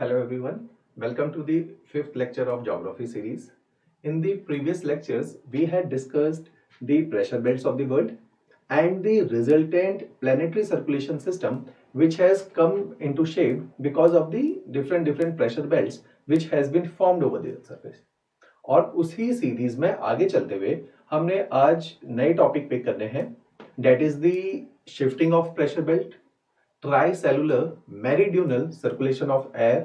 Hello everyone, welcome to the fifth lecture of Geography series. In the previous lectures, we had discussed the pressure belts of the world and the resultant planetary circulation system which has come into shape because of the different pressure belts which has been formed over the surface. और उसी series में आगे चलते हुए हमने आज नए topic pick करने हैं, that is the shifting of pressure belt, tricellular meridional circulation of air,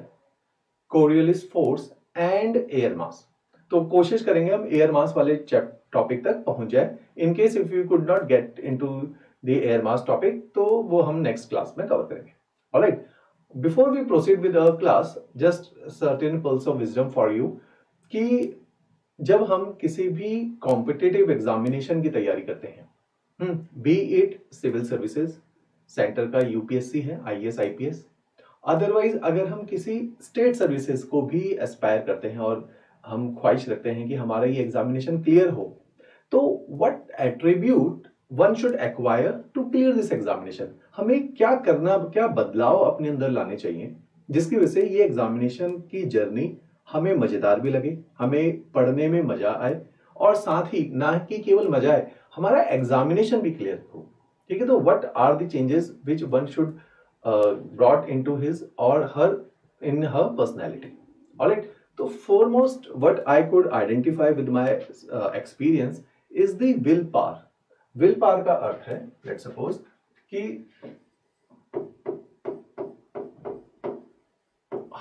Coriolis force and air mass. तो कोशिश करेंगे हम एयर मास वाले टॉपिक तक पहुंच जाए। In case if you could not get into the air mass topic तो वो हम नेक्स्ट क्लास में कवर करेंगे। Alright, before we proceed with our class, just certain pearls of wisdom for you कि जब हम किसी भी कॉम्पिटिटिव एग्जामिनेशन की तैयारी करते हैं, be it civil services, centre का यूपीएससी है, आईएएस आईपीएस, अदरवाइज अगर हम किसी स्टेट सर्विसेज को भी एस्पायर करते हैं और हम ख्वाहिश रखते हैं कि हमारा ये एग्जामिनेशन क्लियर हो, तो what attribute one should acquire to clear this examination. हमें क्या करना, क्या बदलाव अपने अंदर लाने चाहिए जिसकी वजह से ये एग्जामिनेशन की जर्नी हमें मजेदार भी लगे, हमें पढ़ने में मजा आए और साथ ही ना कि केवल मजा आए, हमारा एग्जामिनेशन भी क्लियर हो। ठीक है, तो what are the changes which one should brought into his or her in her personality. All right, so foremost what I could identify with my experience is the willpower. Willpower का अर्थ है, let's suppose कि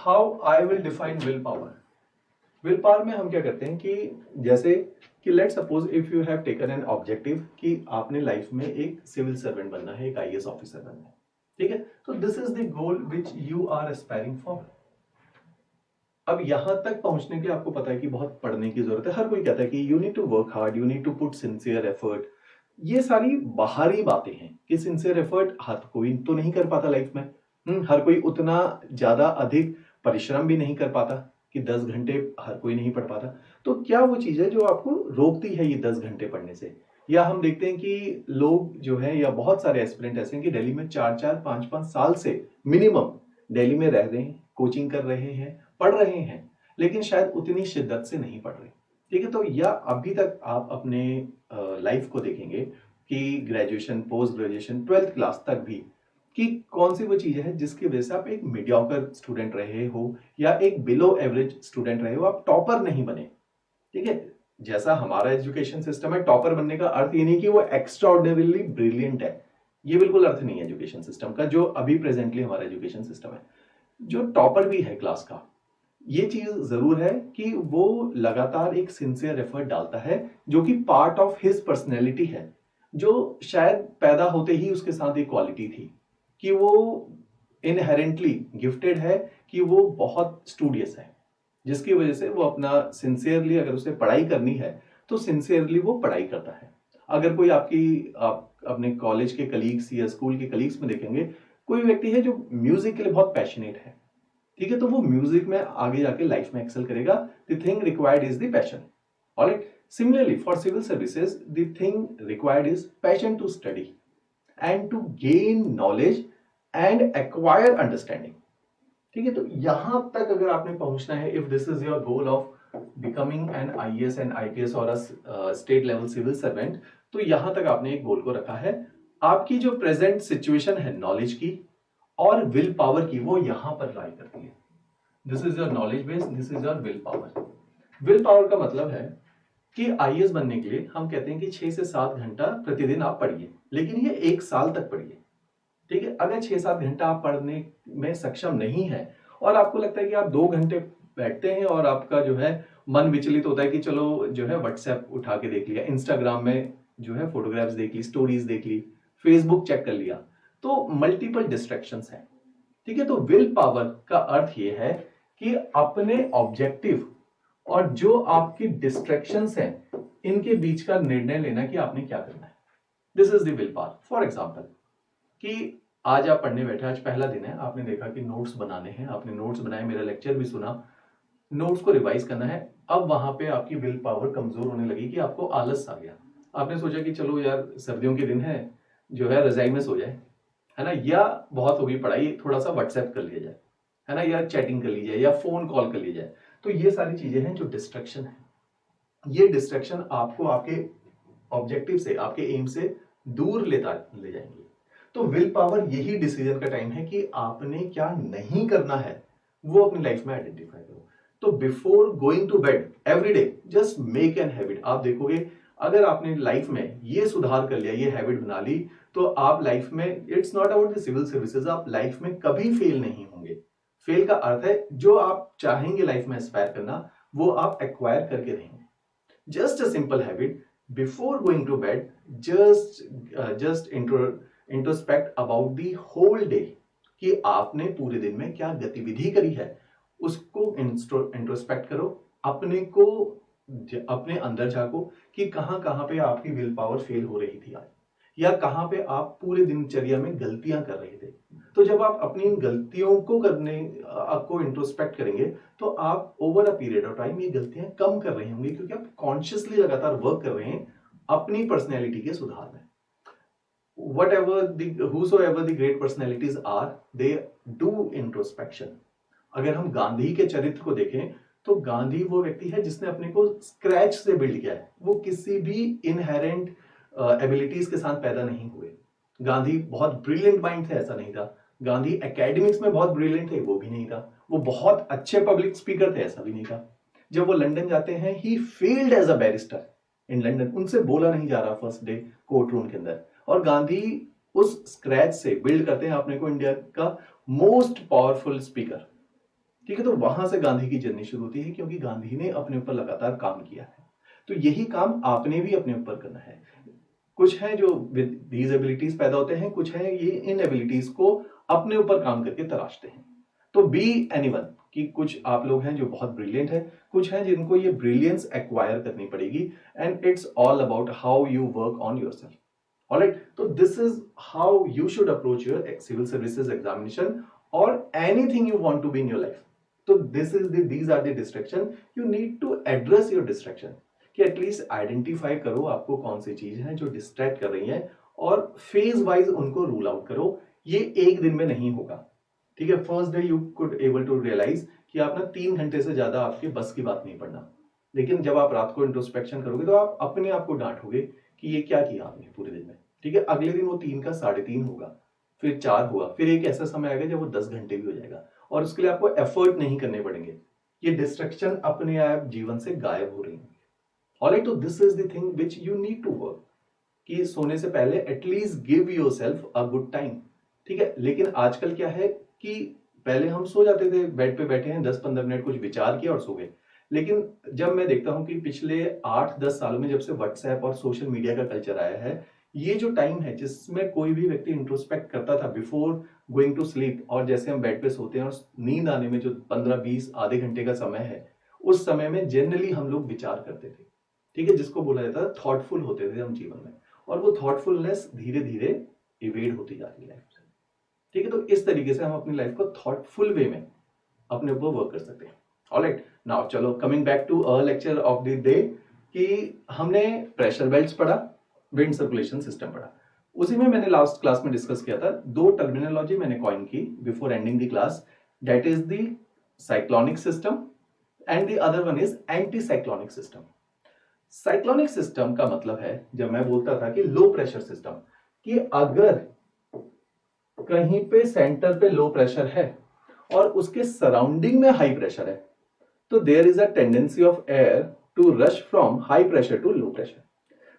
how I will define willpower. willpower में हम क्या करते हैं कि जैसे कि let's suppose if you have taken an objective कि आपने लाइफ में एक सिविल सर्वेंट बनना है, एक आईएएस ऑफिसर बनना है, ठीक है, तो this is the goal which you are aspiring for. अब यहां तक पहुंचने के लिए आपको पता है कि बहुत पढ़ने की जरूरत है। हर कोई कहता है कि you need to work hard, you need to put sincere effort. ये सारी बाहरी बातें हैं कि सिंसियर एफर्ट हर कोई तो नहीं कर पाता लाइफ में। हर कोई उतना ज्यादा अधिक परिश्रम भी नहीं कर पाता कि 10 घंटे हर कोई नहीं पढ़ पाता। तो क्या वो चीज है जो आपको रोकती है ये 10 घंटे पढ़ने से? या हम देखते हैं कि लोग जो है, या बहुत सारे एस्पिरेंट ऐसे हैं कि दिल्ली में 4-4, 5-5 साल से मिनिमम दिल्ली में रह रहे हैं, कोचिंग कर रहे हैं, पढ़ रहे हैं, लेकिन शायद उतनी शिद्दत से नहीं पढ़ रहे। ठीक है, तो या अभी तक आप अपने लाइफ को देखेंगे कि graduation, post graduation, 12th class तक भी कि कौन सी वो चीज है जिसकी वजह से आप एक मीडियोकर स्टूडेंट रहे हो या एक बिलो एवरेज स्टूडेंट रहे हो, आप टॉपर नहीं बने। ठीक है, जैसा हमारा एजुकेशन सिस्टम है, टॉपर बनने का अर्थ ये नहीं कि वो एक्स्ट्राऑर्डिनरीली ब्रिलियंट है, ये बिल्कुल अर्थ नहीं है एजुकेशन सिस्टम का जो अभी प्रेजेंटली हमारा एजुकेशन सिस्टम है। जो टॉपर भी है क्लास का, ये चीज जरूर है कि वो लगातार एक सिंसियर एफर्ट डालता है जो कि पार्ट ऑफ हिज पर्सनैलिटी है, जो शायद पैदा होते ही उसके साथ एक क्वालिटी थी कि वो इनहेरेंटली गिफ्टेड है, कि वो बहुत स्टूडियस है, जिसकी वजह से वो अपना सिंसियरली, अगर उसे पढ़ाई करनी है तो सिंसियरली वो पढ़ाई करता है। अगर कोई आप अपने कॉलेज के कलीग्स या स्कूल के कलीग्स में देखेंगे, कोई व्यक्ति है जो म्यूजिक के लिए बहुत पैशनेट है, ठीक है, तो वो म्यूजिक में आगे जाके लाइफ में एक्सेल करेगा। The thing required is the passion. Alright, similarly for civil services the thing required is passion to study and to gain knowledge and acquire understanding. ठीक है, तो यहां तक अगर आपने पहुंचना है, if this is your goal of becoming an IAS and IPS और a state level civil servant, तो यहां तक आपने एक गोल को रखा है। आपकी जो प्रेजेंट सिचुएशन है नॉलेज की और विल पावर की, वो यहां पर लाई करती है। This is your knowledge base, this is your will power. Will power का मतलब है कि आईएएस बनने के लिए हम कहते हैं कि 6 से 7 घंटा प्रतिदिन आप पढ़िए, लेकिन ये 1 साल तक पढ़िए। ठीक है, अगर 6-7 घंटा आप पढ़ने में सक्षम नहीं है और आपको लगता है कि आप 2 घंटे बैठते हैं और आपका जो है मन विचलित होता है कि चलो जो है व्हाट्सएप उठा के देख लिया, इंस्टाग्राम में जो है फोटोग्राफ्स देख ली, स्टोरीज देख ली, फेसबुक चेक कर लिया, तो मल्टीपल डिस्ट्रैक्शंस हैं। ठीक है, तो विल पावर का अर्थ ये है कि अपने ऑब्जेक्टिव और जो आपकी डिस्ट्रैक्शंस हैं इनके बीच का निर्णय लेना कि आपने क्या करना है। This is the will power. For example कि आज आप पढ़ने बैठे, आज पहला दिन है, आपने देखा कि नोट्स बनाने हैं, आपने नोट्स बनाए, मेरा लेक्चर भी सुना, नोट्स को रिवाइज करना है। अब वहां पे आपकी विल पावर कमजोर होने लगी कि आपको आलस आ गया। आपने सोचा कि चलो यार सर्दियों के दिन है, जो है रजाई में सो जाए, है ना, या बहुत होगी पढ़ाई, थोड़ा सा व्हाट्सएप कर लिया जाए, है ना, या चैटिंग कर ली जाए या फोन कॉल कर ली जाए। तो ये सारी चीजें हैं जो डिस्ट्रैक्शन है। ये डिस्ट्रैक्शन आपको आपके ऑब्जेक्टिव से, आपके एम से दूर ले जाएंगे। तो विल पावर यही डिसीजन का टाइम है कि आपने क्या नहीं करना है वो अपनी लाइफ में आइडेंटिफाई करो। तो before going to bed every day just make an habit. आप देखोगे अगर आपने लाइफ में ये सुधार कर लिया, ये हैबिट बना ली, तो आप लाइफ में, it's not about the civil services, आप लाइफ में कभी फेल नहीं होंगे। फेल का अर्थ है जो आप चाहेंगे लाइफ में एस्पायर करना वो आप एक्वायर करके रहेंगे। Just a simple habit, before going to bed just introspect about the whole day कि आपने पूरे दिन में क्या गतिविधि करी है, उसको इंट्रोस्पेक्ट करो, अपने को अपने अंदर झांको कि कहां कहां पे आपकी विल पावर फेल हो रही थी आज, या कहां पे आप पूरे दिनचर्या में गलतियां कर रहे थे। तो जब आप अपनी गलतियों को करने आपको इंट्रोस्पेक्ट करेंगे तो आप over a period of time ये गलतियां कम कर रहे होंगे, क्योंकि आप कॉन्शियसली लगातार वर्क कर रहे हैं अपनी पर्सनैलिटी के सुधार में। whosoever the great personalities are, they do introspection। अगर हम गांधी के चरित्र को देखें तो गांधी वो व्यक्ति है जिसने अपने को स्क्रैच से बिल्ड किया है। वो किसी भी इनहेरेंट एबिलिटीज के साथ पैदा नहीं हुए। गांधी बहुत ब्रिलियंट माइंड थे, ऐसा नहीं था। गांधी एकेडमिक्स में बहुत ब्रिलियंट थे, वो भी नहीं था। वो बहुत अच्छे पब्लिक स्पीकर थे, ऐसा भी नहीं था। जब वो लंदन जाते हैं, he failed as a barrister in London. उनसे बोला नहीं जा रहा फर्स्ट डे कोर्ट रूम के अंदर, और गांधी उस स्क्रैच से बिल्ड करते हैं अपने को इंडिया का मोस्ट पावरफुल स्पीकर। ठीक है, तो वहां से गांधी की जर्नी शुरू होती है, क्योंकि गांधी ने अपने ऊपर लगातार काम किया है। तो यही काम आपने भी अपने ऊपर करना है। कुछ है जो विद दीज एबिलिटीज पैदा होते हैं, कुछ है ये इन एबिलिटीज को अपने ऊपर काम करके तराशते हैं। तो बी एनीवन कि कुछ आप लोग हैं जो बहुत ब्रिलियंट है, कुछ हैं जिनको ये ब्रिलियंस एक्वायर करनी पड़ेगी, and it's all about how you work on yourself. Alright, तो this is how you should approach your civil services examination और anything you want to be in your life. तो these are the distraction, you need to address your distraction कि at least identify करो आपको कौन सी चीज है जो डिस्ट्रैक्ट कर रही है, और फेज वाइज उनको रूल आउट करो। ये एक दिन में नहीं होगा। ठीक है, first day you could able to realise कि आप ना 3 घंटे से ज्यादा आपके बस की बात नहीं पड़ना, लेकिन जब आप रात को इंट्रोस्पेक्शन करोगे तो आप अपने आप को डांटोगे कि ये क्या किया आपने पूरे दिन में। ठीक है, अगले दिन वो 3 का 3.5 होगा, फिर 4 हुआ, फिर एक ऐसा समय आएगा जब वो 10 घंटे भी हो जाएगा, और उसके लिए आपको एफर्ट नहीं करने पड़ेंगे। ये डिस्ट्रैक्शन अपने आप जीवन से गायब हो रही है। ऑलराइट, तो this is the thing which you need to work कि सोने से पहले at least give yourself a good time. ठीक है, लेकिन आजकल क्या है कि पहले हम सो जाते थे, बेड पे बैठे हैं, 10-15 मिनट कुछ विचार किया और सो गए। लेकिन जब मैं देखता हूं कि पिछले 8-10 सालों में जब से व्हाट्सएप और सोशल मीडिया का कल्चर आया है, ये जो टाइम है जिसमें कोई भी व्यक्ति इंट्रोस्पेक्ट करता था बिफोर गोइंग टू स्लीप, और जैसे हम बेड पे सोते हैं और नींद आने में जो 15-20 आधे घंटे का समय है, उस समय में जनरली हम लोग विचार करते थे। ठीक है, जिसको बोला जाता है थॉटफुल होते थे हम जीवन में, और वो थॉटफुलनेस धीरे धीरे इवेड होती जा रही है लाइफ से। ठीक है, तो इस तरीके से हम अपनी लाइफ को थॉटफुल वे में अपने ऊपर वर्क कर सकते हैं। ऑलराइट, नाउ चलो coming back to a lecture of the day कि हमने प्रेशर बेल्ट्स पढ़ा, विंड सर्कुलेशन सिस्टम पढ़ा। उसी में मैंने लास्ट क्लास में डिस्कस किया था, 2 टर्मिनोलॉजी मैंने कॉइन की before ending the class, that is the cyclonic system and the other one is anti cyclonic system. Cyclonic system का मतलब है, जब मैं बोलता था कि लो प्रेशर सिस्टम, कि अगर कहीं पे सेंटर पे लो प्रेशर है और उसके सराउंडिंग में हाई प्रेशर है, तो there is a tendency of air to rush from high pressure to low pressure.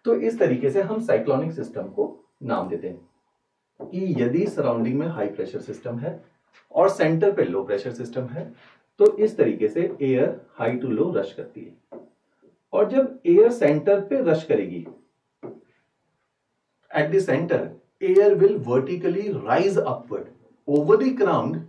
तो इस तरीके से हम साइक्लोनिक सिस्टम को नाम देते हैं कि यदि सराउंडिंग में हाई प्रेशर सिस्टम है और सेंटर पे लो प्रेशर सिस्टम है, तो इस तरीके से air high to low rush करती है। और जब एयर सेंटर पे रश करेगी, at the center air will vertically rise upward over the ground.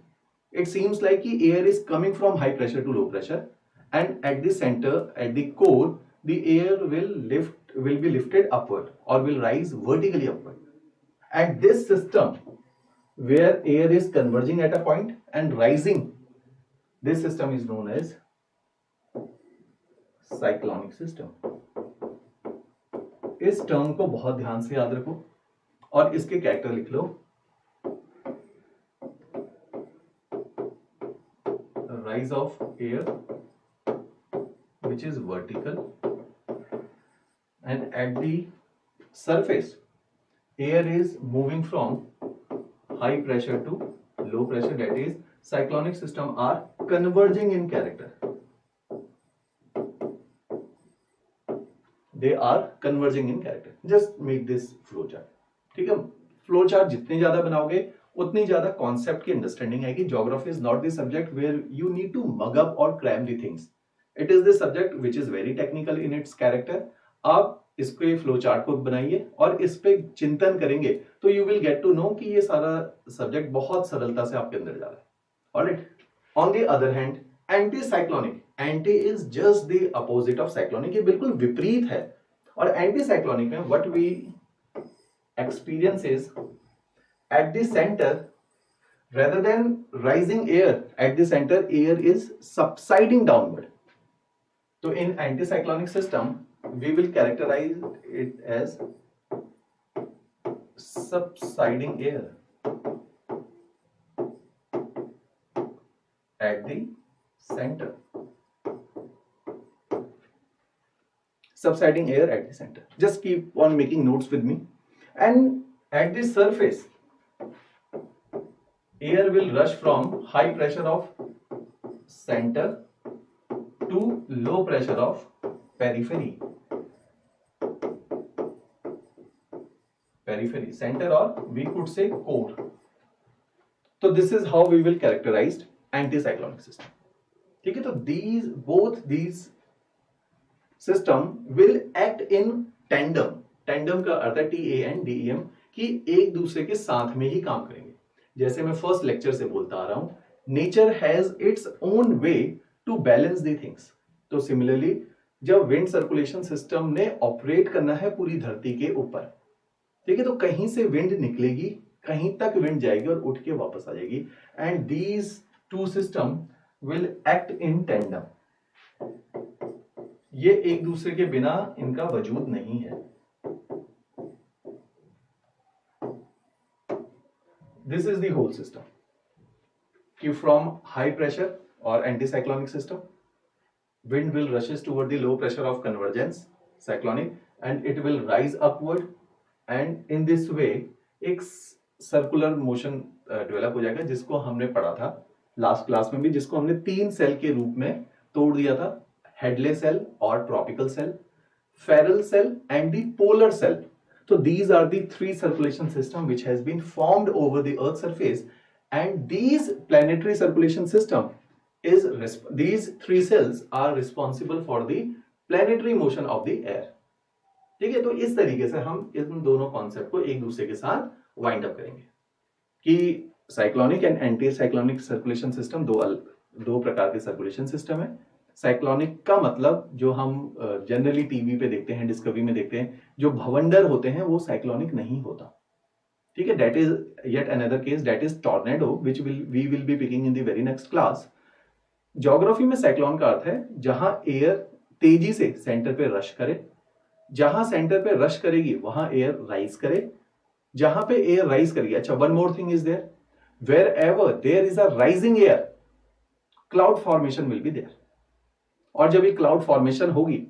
It seems like कि air is coming from high pressure to low pressure, and at the center, at the core, the air will be lifted upward or will rise vertically upward. And this system where air is converging at a point and rising, this system is known as cyclonic system. इस term को बहुत ध्यान से याद रखो और इसके character लिख लो। rise of air which is vertical, and at the surface air is moving from high pressure to low pressure, that is cyclonic system are converging in character. They are converging in character. Just make this flow chart. ठीक है, flow chart जितने ज्यादा बनाओगे उतनी ज्यादा concept की understanding आएगी. Geography is not the subject where you need to mug up और cram the things. It is the subject which is very technical in its character. आप इसके फ्लो चार्ट को बनाइए और इस पे चिंतन करेंगे तो you will get to know कि ये सारा सब्जेक्ट बहुत सरलता से आपके अंदर जा रहा है. Alright. On the other hand anti cyclonic, anti is just the opposite of cyclonic. ये बिल्कुल विपरीत है. और एंटी साइक्लोनिक में what we experience is at the center, rather than rising air at the center, air is subsiding downward. So in anticyclonic system we will characterize it as subsiding air at the center. Subsiding air at the center. Just keep on making notes with me. And at the surface air will rush from high pressure of center to low pressure of periphery. Periphery, center, or we could say core. So this is how we will characterize anticyclonic system. ठीक है, तो both these system will act in tandem. Tandem का अर्थ है TANDEM कि एक दूसरे के साथ में ही काम करेंगे. जैसे मैं फर्स्ट लेक्चर से बोलता आ रहा हूं, nature has its own way to balance the things. तो सिमिलरली जब विंड सर्कुलेशन सिस्टम ने ऑपरेट करना है पूरी धरती के ऊपर, ठीक है, तो कहीं से विंड निकलेगी, कहीं तक विंड जाएगी और उठ के वापस आ जाएगी. And these two system will act in tandem. ये एक दूसरे के बिना इनका वजूद नहीं है. This is the whole system. कि from high pressure or anticyclonic system, wind will rushes toward the low pressure of convergence, cyclonic, and it will rise upward, and in this way एक circular motion develop हो जाएगा, जिसको हमने पढ़ा था last class में भी, जिसको हमने 3 सेल के रूप में तोड़ दिया था. हेडले सेल और tropical cell, Ferrel cell and the polar cell. So these are the 3 circulation system which has been formed over the earth's surface, and these planetary circulation system is these 3 cells are responsible for the planetary motion of the air. ठीक है, तो इस तरीके से हम इन दोनों concept को एक दूसरे के साथ वाइंड अप करेंगे कि cyclonic and anti cyclonic circulation system दो प्रकार के सर्कुलेशन सिस्टम है. साइक्लोनिक का मतलब जो हम जनरली टीवी पे देखते हैं, डिस्कवरी में देखते हैं, जो भवंडर होते हैं वो साइक्लोनिक नहीं होता. ठीक है, that is yet another case, that is tornado which we will be picking in the very next class. Geography में साइक्लोन का अर्थ है जहां एयर तेजी से सेंटर पे रश करे, जहां सेंटर पे रश करेगी वहां एयर राइज करे, जहां पे एयर राइज करेगी. अच्छा, one more thing is there, wherever there is a rising air, cloud formation will be there. और जब ये क्लाउड फॉर्मेशन होगी,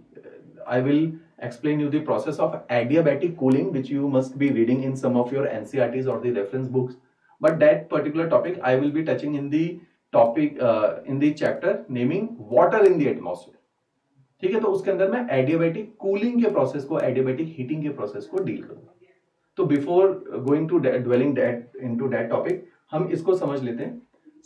I will explain you the process of adiabatic cooling which you must be reading in some of your NCERTs or the reference books, but that particular topic I will be touching in the topic in the chapter naming water in the atmosphere. ठीक है, तो उसके अंदर मैं adiabatic cooling के process को, adiabatic heating के process को डील करूंगा. तो before going to dwelling into that topic, हम इसको समझ लेते हैं.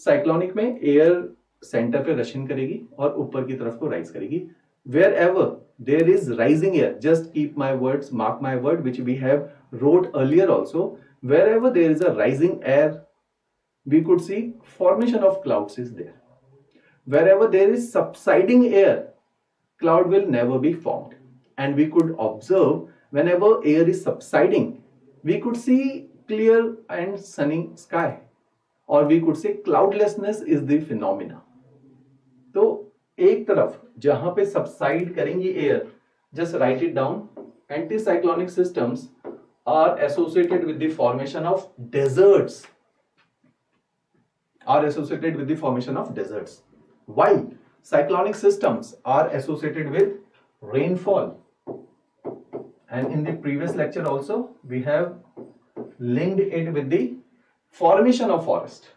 साइक्लोनिक में एयर सेंटर पे रशिंग करेगी और ऊपर की तरफ को राइज करेगी. Wherever there is rising air, just keep my words, mark my word, which we have wrote earlier also. Wherever there is a rising air, we could see formation of clouds is there. Wherever there is subsiding air, cloud will never be formed. And we could observe whenever air is subsiding, we could see clear and sunny sky, or we could say cloudlessness is the phenomena. तो एक तरफ जहां पे subside करेंगी air, just write it down, anticyclonic systems are associated with the formation of deserts, Why? Cyclonic systems are associated with rainfall. And in the previous lecture also, we have linked it with the formation of forest.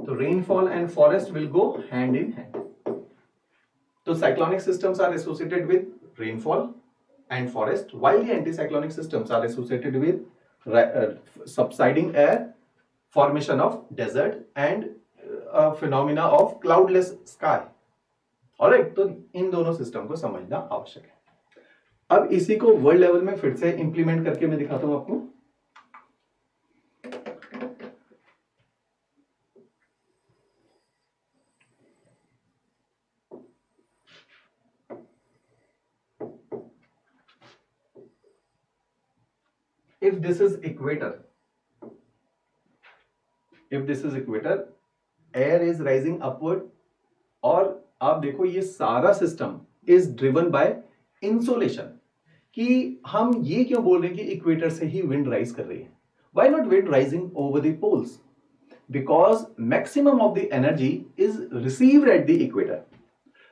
So rainfall and forest will go hand in hand. So cyclonic systems are associated with rainfall and forest, while the anticyclonic systems are associated with subsiding air, formation of desert and phenomena of cloudless sky. Alright, तो इन दोनों system को समझना आवश्यक है. अब इसी को world level में फिर से इंप्लीमेंट करके मैं दिखाता हूं आपको. If this is equator, air is rising upward. और आप देखो ये सारा system is driven by insolation. कि हम ये क्यों बोल रहे हैं कि इक्वेटर से ही विंड राइज कर रही है. Why not wind rising over the poles? Because maximum of the energy is received at the equator.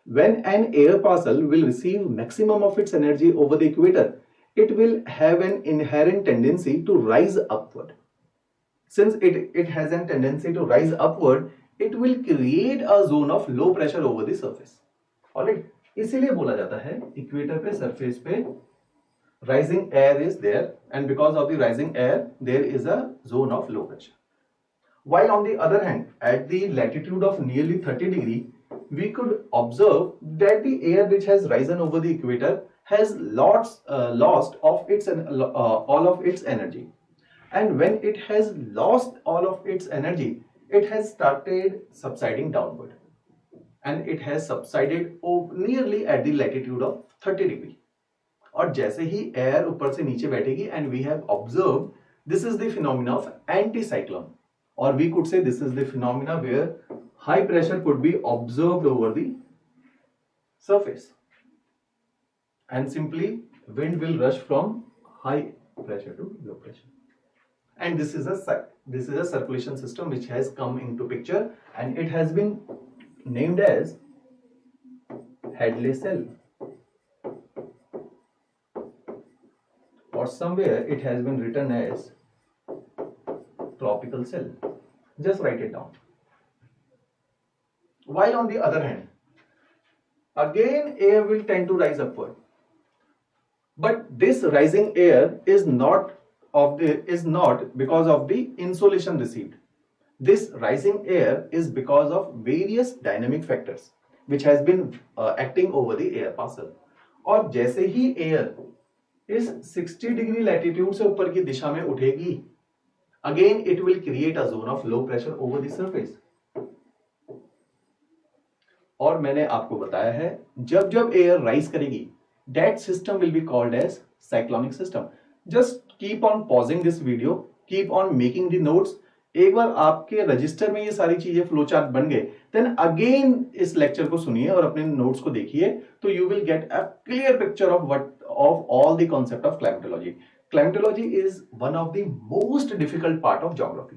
When an air parcel will receive maximum of its energy over the equator, it will have an inherent tendency to rise upward. Since it has a tendency to rise upward, it will create a zone of low pressure over the surface. Alright, इसीलिए बोला जाता है equator पे surface पे rising air is there, and because of the rising air there is a zone of low pressure. While on the other hand, at the latitude of nearly 30 degree, we could observe that the air which has risen over the equator has lost of its all of its energy, and when it has lost all of its energy, it has started subsiding downward, and it has subsided nearly at the latitude of 30 degree. और जैसे ही air ऊपर से नीचे बैठेगी, and we have observed this is the phenomena of anticyclone, or we could say this is the phenomena where high pressure could be observed over the surface, and simply wind will rush from high pressure to low pressure. And this is a circulation system which has come into picture, and it has been named as Hadley cell, or somewhere it has been written as tropical cell. Just write it down. While on the other hand, again air will tend to rise upward, but this rising air is not because of the insolation received. This rising air is because of various dynamic factors which has been acting over the air parcel. और जैसे ही air इस 60 degree latitude से ऊपर की दिशा में उठेगी, again it will create a zone of low pressure over the surface. और मैंने आपको बताया है जब जब एयर राइज करेगी, that system will be called as cyclonic system. Just keep on pausing this video, keep on making the notes. एक बार आपके रजिस्टर में ये सारी चीजें फ्लो चार्ट बन गए, देन अगेन इस लेक्चर को सुनिए और अपने नोट्स को देखिए, तो you will get a clear picture of all the concept of climatology. Climatology is one of the most difficult part of geography,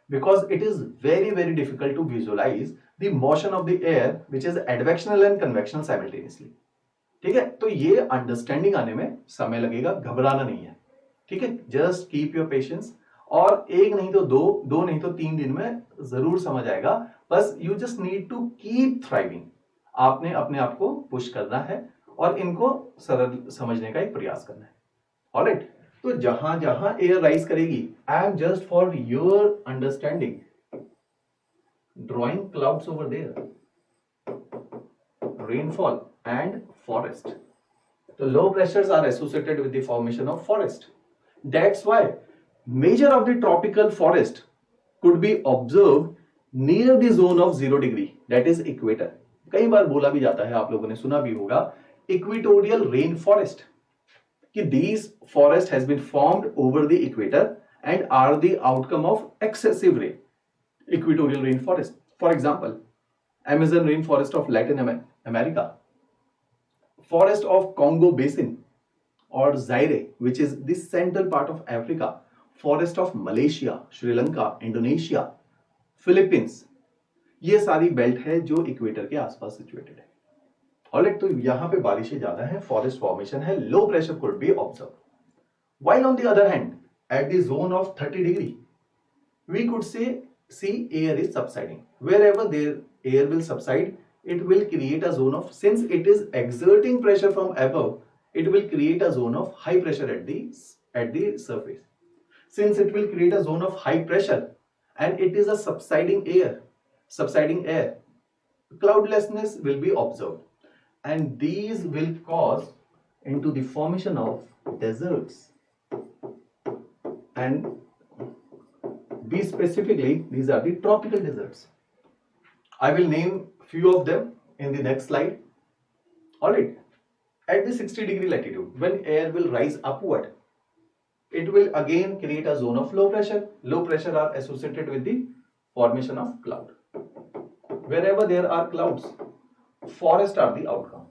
because it is very very difficult to visualize the motion of the air which is advectional and convectional simultaneously. ठीक है, तो ये understanding आने में समय लगेगा, घबराना नहीं है. ठीक है, जस्ट कीप योर पेशेंस, और एक नहीं तो दो नहीं तो 3 दिन में जरूर समझ आएगा. बस you just need to keep thriving. आपने अपने आप को पुश करना है और इनको सरल समझने का एक प्रयास करना है. ऑलराइट, तो जहां जहां एयर राइज करेगी, I am just for your understanding drawing clouds over there, rainfall and forest. The low pressures are associated with the formation of forest. That's why major of the tropical forest could be observed near the zone of 0 degree, that is equator. कई बार बोला भी जाता है, आप लोगों ने सुना भी होगा, equatorial rain forest, कि these forest has been formed over the equator and are the outcome of excessive rain. Equatorial rain forest, for example, Amazon rain forest of Latin America, forest of Congo basin or Zaire, which is the central part of Africa, forest of Malaysia, Sri Lanka, Indonesia, Philippines. ये सारी belt है जो equator के आसपास situated है। Alright, तो यहां पे बारिशें ज्यादा है, फॉरेस्ट फॉर्मेशन है, low pressure could be observe. While on the other hand at the zone of 30 degree we could see air is subsiding. Wherever there air will subside, it will create a zone of, since it is exerting pressure from above, it will create a zone of high pressure at the surface. Since it will create a zone of high pressure and it is a subsiding air, cloudlessness will be observed, and these will cause into the formation of deserts. And be specifically, these are the tropical deserts. I will name few of them in the next slide. Alright, at the 60 degree latitude, when air will rise upward, it will again create a zone of low pressure. Low pressure are associated with the formation of cloud. Wherever there are clouds, forests are the outcome.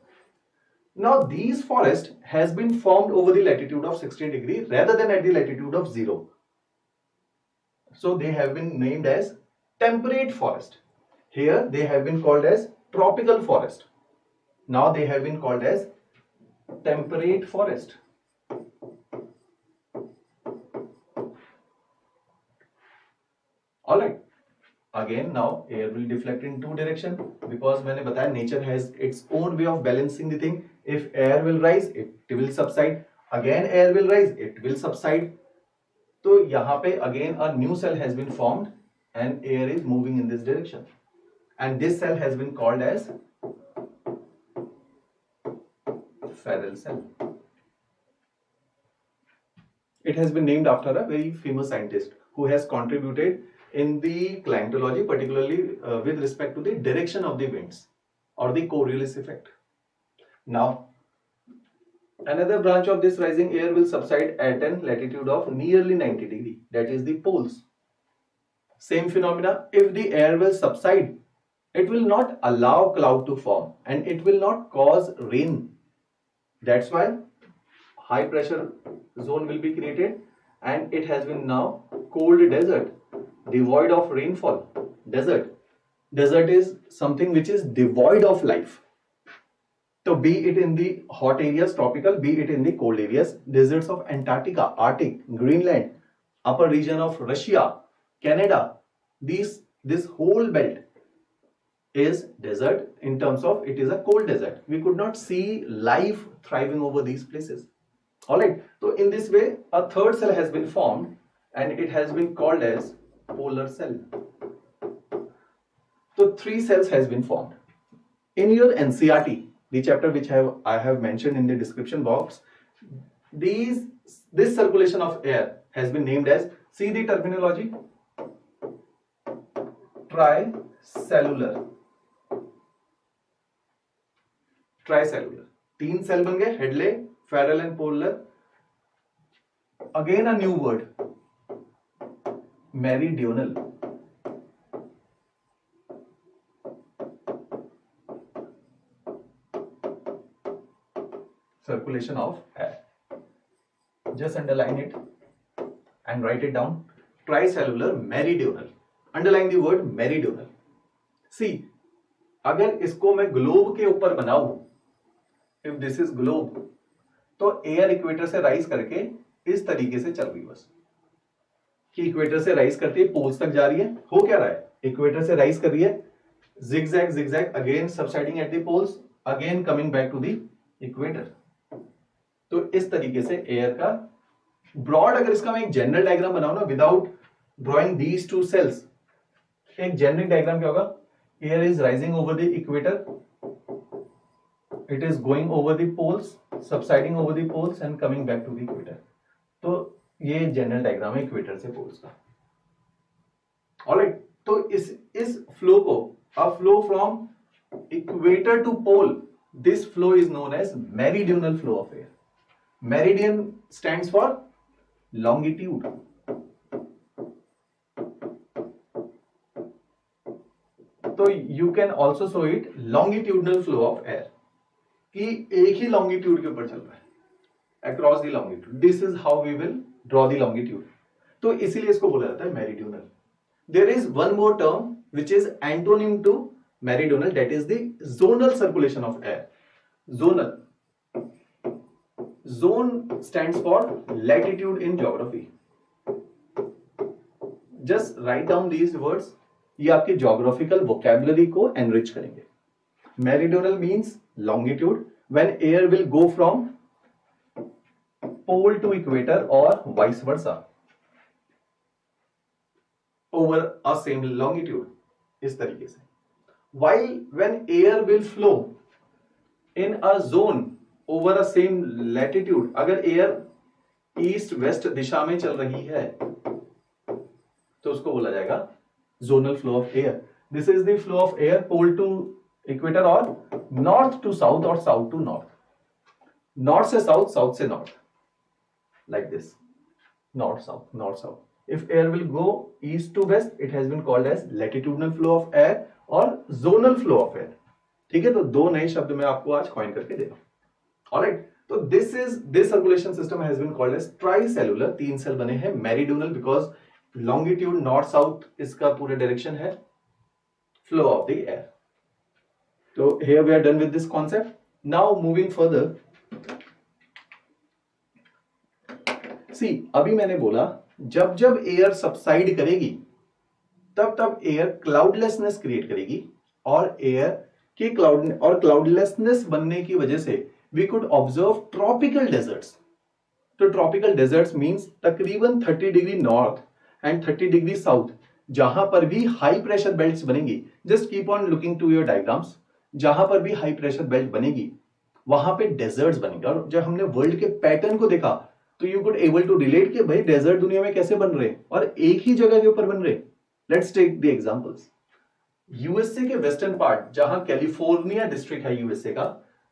Now these forests has been formed over the latitude of 60 degree rather than at the latitude of 0. So they have been named as temperate forest. Here they have been called as tropical forest. Now they have been called as temperate forest. Alright. Again now air will deflect in two direction, because मैंने बताया nature has its own way of balancing the thing. If air will rise, it will subside. Again air will rise, it will subside. तो यहाँ पे again a new cell has been formed and air is moving in this direction, and this cell has been called as Ferrel cell. It has been named after a very famous scientist who has contributed in the climatology, particularly with respect to the direction of the winds or the Coriolis effect. Now another branch of this rising air will subside at an latitude of nearly 90 degree, that is the poles. Same phenomena, if the air will subside, it will not allow cloud to form and it will not cause rain. That's why high pressure zone will be created, and it has been now cold desert, devoid of rainfall. Desert is something which is devoid of life. So be it in the hot areas, tropical, be it in the cold areas, deserts of Antarctica, Arctic, Greenland, upper region of Russia, Canada, this whole belt is desert in terms of it is a cold desert. We could not see life thriving over these places. Alright, so in this way a third cell has been formed and it has been called as polar cell. So 3 cells has been formed. In your NCERT, the chapter which I have mentioned in the description box, this circulation of air has been named as, see the terminology, tricellular. 3 cell बन गए, Hadley, Ferrel and polar. Again a new word, meridional. Circulation of air. Just underline it and write it down. Tricellular, meridional. Underline the word meridional. See, अगर इसको मैं globe के ऊपर बनाऊं, if this is globe, तो air equator से rise करके इस तरीके से चल रही बस, कि इक्वेटर से राइज करती है, पोल्स तक जा रही है. हो क्या रहा है, इक्वेटर से राइज कर रही है, zigzag, again subsiding at the poles, again coming back to the equator. तो इस तरीके से एयर का ब्रॉड, अगर इसका मैं एक जनरल डायग्राम बनाऊं ना, विदाउट ड्रॉइंग दीज 2 सेल्स, एक जेनरिक डायग्राम क्या होगा, air is rising over the equator, it is going over the poles, subsiding over the poles and coming back to the equator. तो ये जनरल डायग्राम है equator से poles का. Alright, तो इस फ्लो को, a flow from equator to pole, this flow is known as meridional flow of air. Meridian stands for longitude. तो you can also show it longitudinal flow of air, कि एक ही longitude के ऊपर चल रहा है, across the longitude. This is how we will draw the longitude. तो इसीलिए इसको बोला जाता है meridional. There is one more term which is antonym to meridional, that is the zonal circulation of air. Zonal, zone stands for latitude in geography. Just write down these words, ये आपके geographical vocabulary को enrich करेंगे. Meridional means longitude, when air will go from pole to equator or vice versa over a same longitude, इस तरीके से. While when air will flow in a zone over a same latitude, अगर air east west दिशा में चल रही है तो उसको बोला जाएगा zonal flow of air. This is the flow of air pole to equator और north to south और south to north. North से south, south से north, like this, north south, north south. If air will go east to west, it has been called as latitudinal flow of air और zonal flow of air. ठीक है, तो दो नए शब्द मैं आपको आज कॉइन करके दे रहा हूं. Alright, तो this circulation system has been called as tricellular. 3 cell बने हैं. Meridional because longitude north south इसका पूरा डायरेक्शन है. Flow of the air. So here we are done with this concept. Now moving further. See, अभी मैंने बोला जब जब एयर सबसाइड करेगी तब तब एयर क्लाउडलेसनेस क्रिएट करेगी और एयर के क्लाउडलेसनेस बनने की वजह से we could observe tropical deserts. तो ट्रॉपिकल डेजर्ट्स मींस तकरीबन 30 degree north and 30 degree south जहां पर भी हाई प्रेशर बेल्ट्स बनेंगी. Just keep on looking to your diagrams. जहां पर भी हाई प्रेशर बेल्ट बनेगी वहां पे डेजर्ट्स बनेंगे. और जब हमने वर्ल्ड के पैटर्न को देखा तो you could able to relate कि भाई डेजर्ट दुनिया में कैसे बन रहे और एक ही जगह के ऊपर बन रहे. Let's take the examples. USA के वेस्टर्न पार्ट जहां कैलिफोर्निया डिस्ट्रिक्ट है यूएसए का,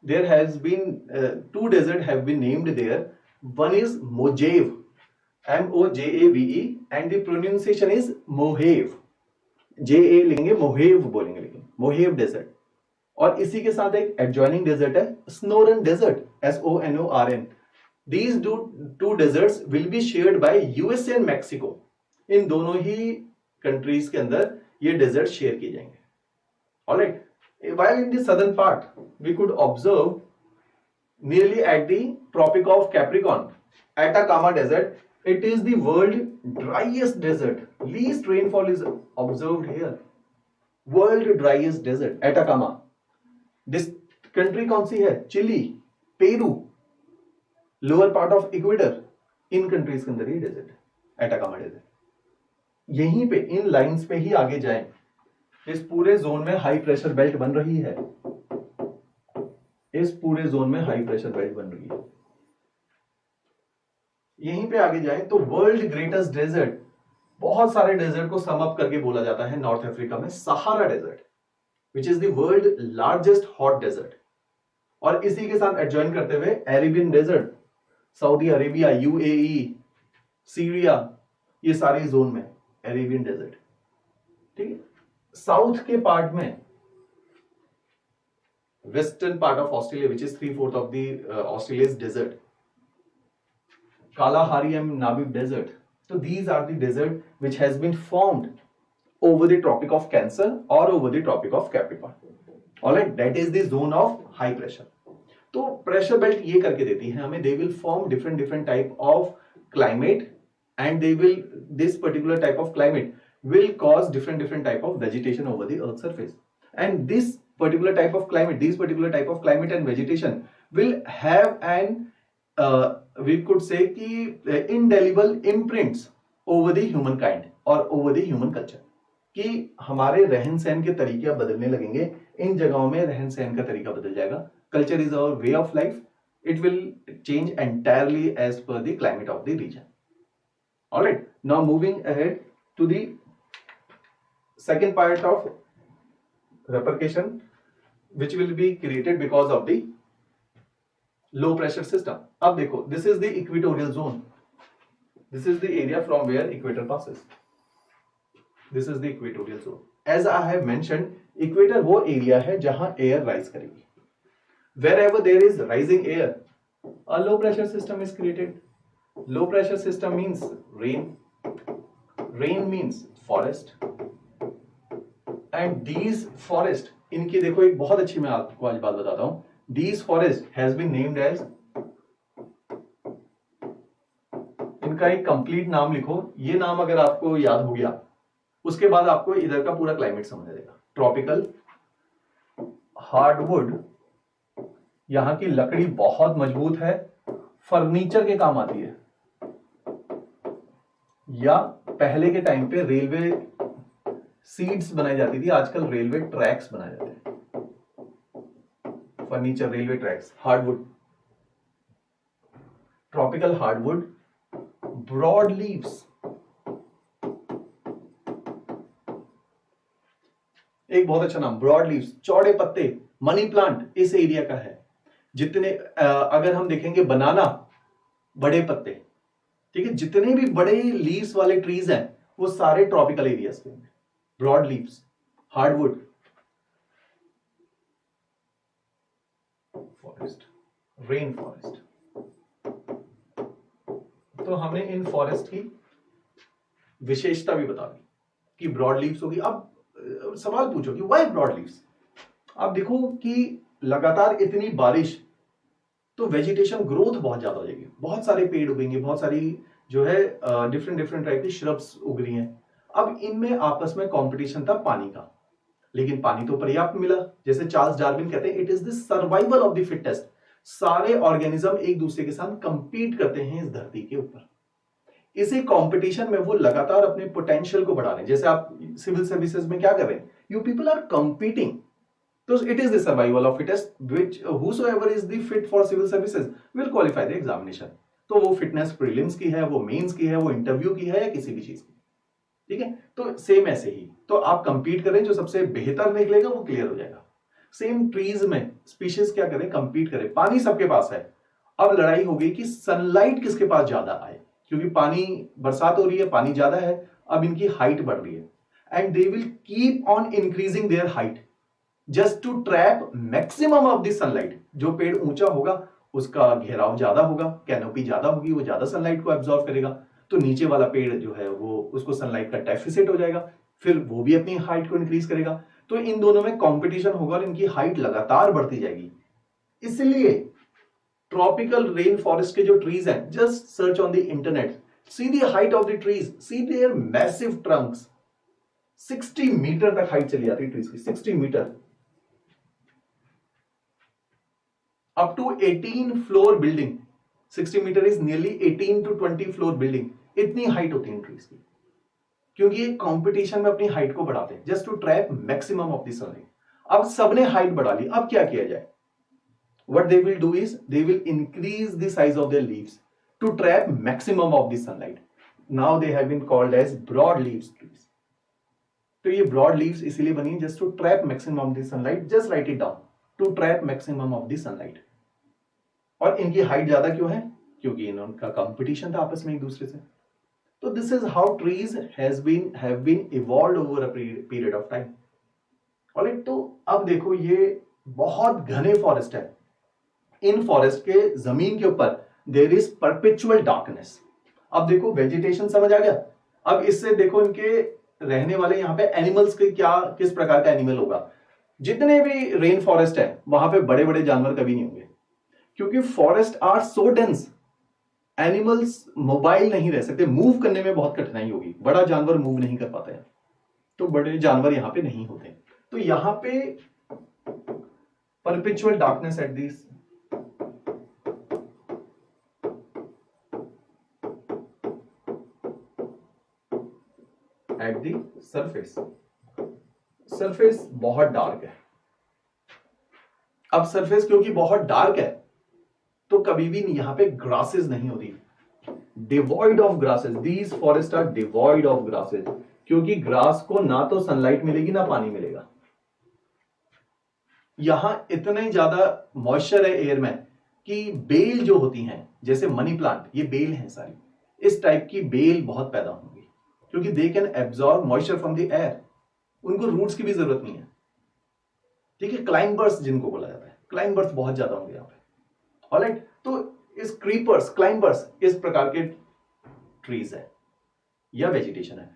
there has been 2 desert have been named there. One is Mojave, MOJAVE, and the pronunciation is Mojave. JA लिखेंगे, मोहेव बोलेंगे, लेकिन मोहेव डेजर्ट. और इसी के साथ एक एडजॉइनिंग डेजर्ट है स्नोरन desert, SONORN. These two deserts will be shared by USA and Mexico. इन दोनों ही कंट्रीज के अंदर ये डेजर्ट शेयर किए जाएंगे. Alright. While in the southern part, we could observe nearly at the Tropic of Capricorn, Atacama Desert. It is the world driest desert. Least rainfall is observed here. World driest desert, Atacama. This country कौन सी है? Chile, Peru, lower part of equator. इन countries के अंदर ये desert है, Atacama desert. यहीं पे इन लाइंस पे ही आगे जाएं, इस पूरे जोन में हाई प्रेशर बेल्ट बन रही है. इस पूरे जोन में हाई प्रेशर बेल्ट बन रही है. यहीं पे आगे जाएं तो वर्ल्ड ग्रेटेस्ट डेजर्ट, बहुत सारे डेजर्ट को सम अप करके बोला जाता है नॉर्थ अफ्रीका में, Sahara desert, which is the world largest hot desert. और इसी के साथ एडजॉइन करते हुए Arabian desert, Saudi Arabia, UAE, Syria, ये सारे जोन में अरेबियन डेजर्ट. ठीक है. साउथ के पार्ट में western part of Australia, which is 3/4 of the Australia's desert, Kalahari and Namib Desert. So these are the desert which has been formed over the Tropic of Cancer or over the Tropic of Capricorn. Alright, that is the zone of high pressure. तो pressure belt ये करके देती है हमें, they will form different type of climate and they will, this particular type of climate will cause different type of vegetation over the earth surface. And this particular type of climate, these particular type of climate and vegetation will have an we could say कि indelible imprints over the human kind or over the human culture. कि हमारे रहन सहन के तरीके बदलने लगेंगे. इन जगहों में रहन सहन का तरीका बदल जाएगा. Culture is our way of life. It will change entirely as per the climate of the region. Alright, now moving ahead to the second part of repercussion which will be created because of the low pressure system. अब देखो, this is the equatorial zone. This is the area from where equator passes. This is the equatorial zone. As I have mentioned, equator वो area है जहां air rise करेगी. Wherever there is rising air, a low pressure system is created. Low pressure system means rain. Rain means forest. And these forest, इनकी देखो एक बहुत अच्छी, मैं आपको आज बात बताता हूं, these forest has been named as, इनका एक कंप्लीट नाम लिखो, ये नाम अगर आपको याद हो गया उसके बाद आपको इधर का पूरा क्लाइमेट समझ आ जाएगा। ट्रॉपिकल हार्डवुड, यहां की लकड़ी बहुत मजबूत है, फर्नीचर के काम आती है, या पहले के टाइम पे रेलवे सीट्स बनाई जाती थी, आजकल रेलवे ट्रैक्स बनाए जाते हैं। Furniture, railway tracks, hardwood, tropical hardwood, broad leaves, एक बहुत अच्छा नाम, ब्रॉड लीव्स, चौड़े पत्ते, मनी प्लांट इस एरिया का है। जितने अगर हम देखेंगे बनाना, बड़े पत्ते, ठीक है, जितने भी बड़े लीव्स वाले ट्रीज हैं वो सारे ट्रॉपिकल एरियाज के होंगे। Broad leaves, hardwood, forest, rain forest. तो हमने इन फॉरेस्ट की विशेषता भी बता दी कि ब्रॉड लीव्स होगी। अब सवाल पूछो कि व्हाई ब्रॉड लीव्स। आप देखो कि लगातार इतनी बारिश, तो वेजिटेशन ग्रोथ बहुत ज्यादा हो जाएगी, बहुत सारे पेड़ उगेंगे, बहुत सारी जो है डिफरेंट डिफरेंट टाइप की श्रब्स उग रही हैं। अब इनमें आपस में कंपटीशन था पानी का, लेकिन पानी तो पर्याप्त मिला। जैसे चार्ल्स डार्विन कहते हैं, it is the survival of the fittest. सारे ऑर्गेनिज्म एक दूसरे के साथ कंपीट करते हैं इस धरती के ऊपर। इसी कंपटीशन में वो लगातार अपने पोटेंशियल को बढ़ा रहे हैं। जैसे आप सिविल सर्विसेज में क्या कर रहे हैं, यू पीपल आर कंपीटिंग, तो it is the survival of fittest, which whosoever is the fit for civil services will qualify the examination. तो वो फिटनेस प्रीलिम्स की है, वो मेंस की है, वो इंटरव्यू की है, या किसी भी चीज की, ठीक है। तो सेम ऐसे ही, तो आप कंपीट करें, जो सबसे बेहतर निकलेगा वो क्लियर हो जाएगा। सेम ट्रीज में स्पीशीज क्या करें, कंपीट करें। पानी सबके पास है, अब लड़ाई हो गई कि सनलाइट किसके पास ज्यादा आए, क्योंकि पानी, बरसात हो रही है, पानी ज्यादा है, अब इनकी हाइट बढ़ रही है, and they will keep on increasing their height just to trap maximum of the sunlight. जो पेड़ ऊंचा होगा उसका घेराव ज्यादा होगा, कैनोपी ज्यादा होगी, वो ज्यादा सनलाइट को एब्जॉर्व करेगा, तो नीचे वाला पेड़ जो है वो, उसको सनलाइट का डेफिसिट हो जाएगा, फिर वो भी अपनी हाइट को इंक्रीज करेगा। तो इन दोनों में कंपटीशन होगा और इनकी हाइट लगातार बढ़ती जाएगी। इसलिए ट्रॉपिकल रेन फॉरेस्ट के जो ट्रीज हैं, just search on the internet, see the height of the trees, see their massive trunks. 60 metre तक हाइट चली जाती है ट्रीज की, 60 metre, up to 18 floor building. 60 metre is nearly 18 to 20 floor building, इतनी height होती है trees की, क्योंकि ये कंपटीशन में अपनी हाइट को बढ़ाते हैं just to trap maximum of the sunlight. अब सबने हाइट बढ़ा ली, अब क्या किया जाए, what they will do is they will increase the size of their leaves to trap maximum of the sunlight. Now they have been called as broad leaves trees. तो ये broad leaves इसीलिए बनी just to trap maximum of the sunlight. Just write it down, to trap maximum of the sunlight. और इनकी height ज्यादा क्यों है, क्योंकि इनका कंपटीशन था आपस में एक दूसरे से। तो this is how trees have been evolved over a period of time. Alright, तो अब देखो ये बहुत घने फॉरेस्ट है, इन फॉरेस्ट के जमीन के ऊपर देयर इज परपेचुअल डार्कनेस। अब देखो वेजिटेशन समझ आ गया। अब इससे देखो इनके रहने वाले यहाँ पे एनिमल्स के क्या, किस प्रकार का एनिमल होगा। जितने भी रेन फॉरेस्ट है वहां पे बड़े बड़े जानवर कभी नहीं होंगे, क्योंकि forest are so dense, animals mobile नहीं रह सकते, मूव करने में बहुत कठिनाई होगी, बड़ा जानवर मूव नहीं कर पाते हैं, तो बड़े जानवर यहाँ पे नहीं होते। तो यहाँ पे perpetual darkness at this at the surface. Surface बहुत डार्क है। अब सरफेस क्योंकि बहुत डार्क है तो कभी भी यहां पे ग्रासेस नहीं होती, devoid of grasses. These forest are devoid of grasses, क्योंकि ग्रास को ना तो सनलाइट मिलेगी ना पानी मिलेगा। यहां इतना ही ज्यादा मॉइस्चर है एयर में कि बेल जो होती हैं, जैसे मनी प्लांट, ये बेल हैं सारी, इस टाइप की बेल बहुत पैदा होंगी, क्योंकि they can absorb moisture from the air, उनको रूट्स की भी जरूरत नहीं है, ठीक है। क्लाइंबर्स जिनको बोला जाता है, क्लाइंबर्स बहुत ज्यादा होंगे यहाँ पे, ऑलराइट। तो इस क्रीपर्स, क्लाइंबर्स, इस प्रकार के ट्रीज है या वेजिटेशन है।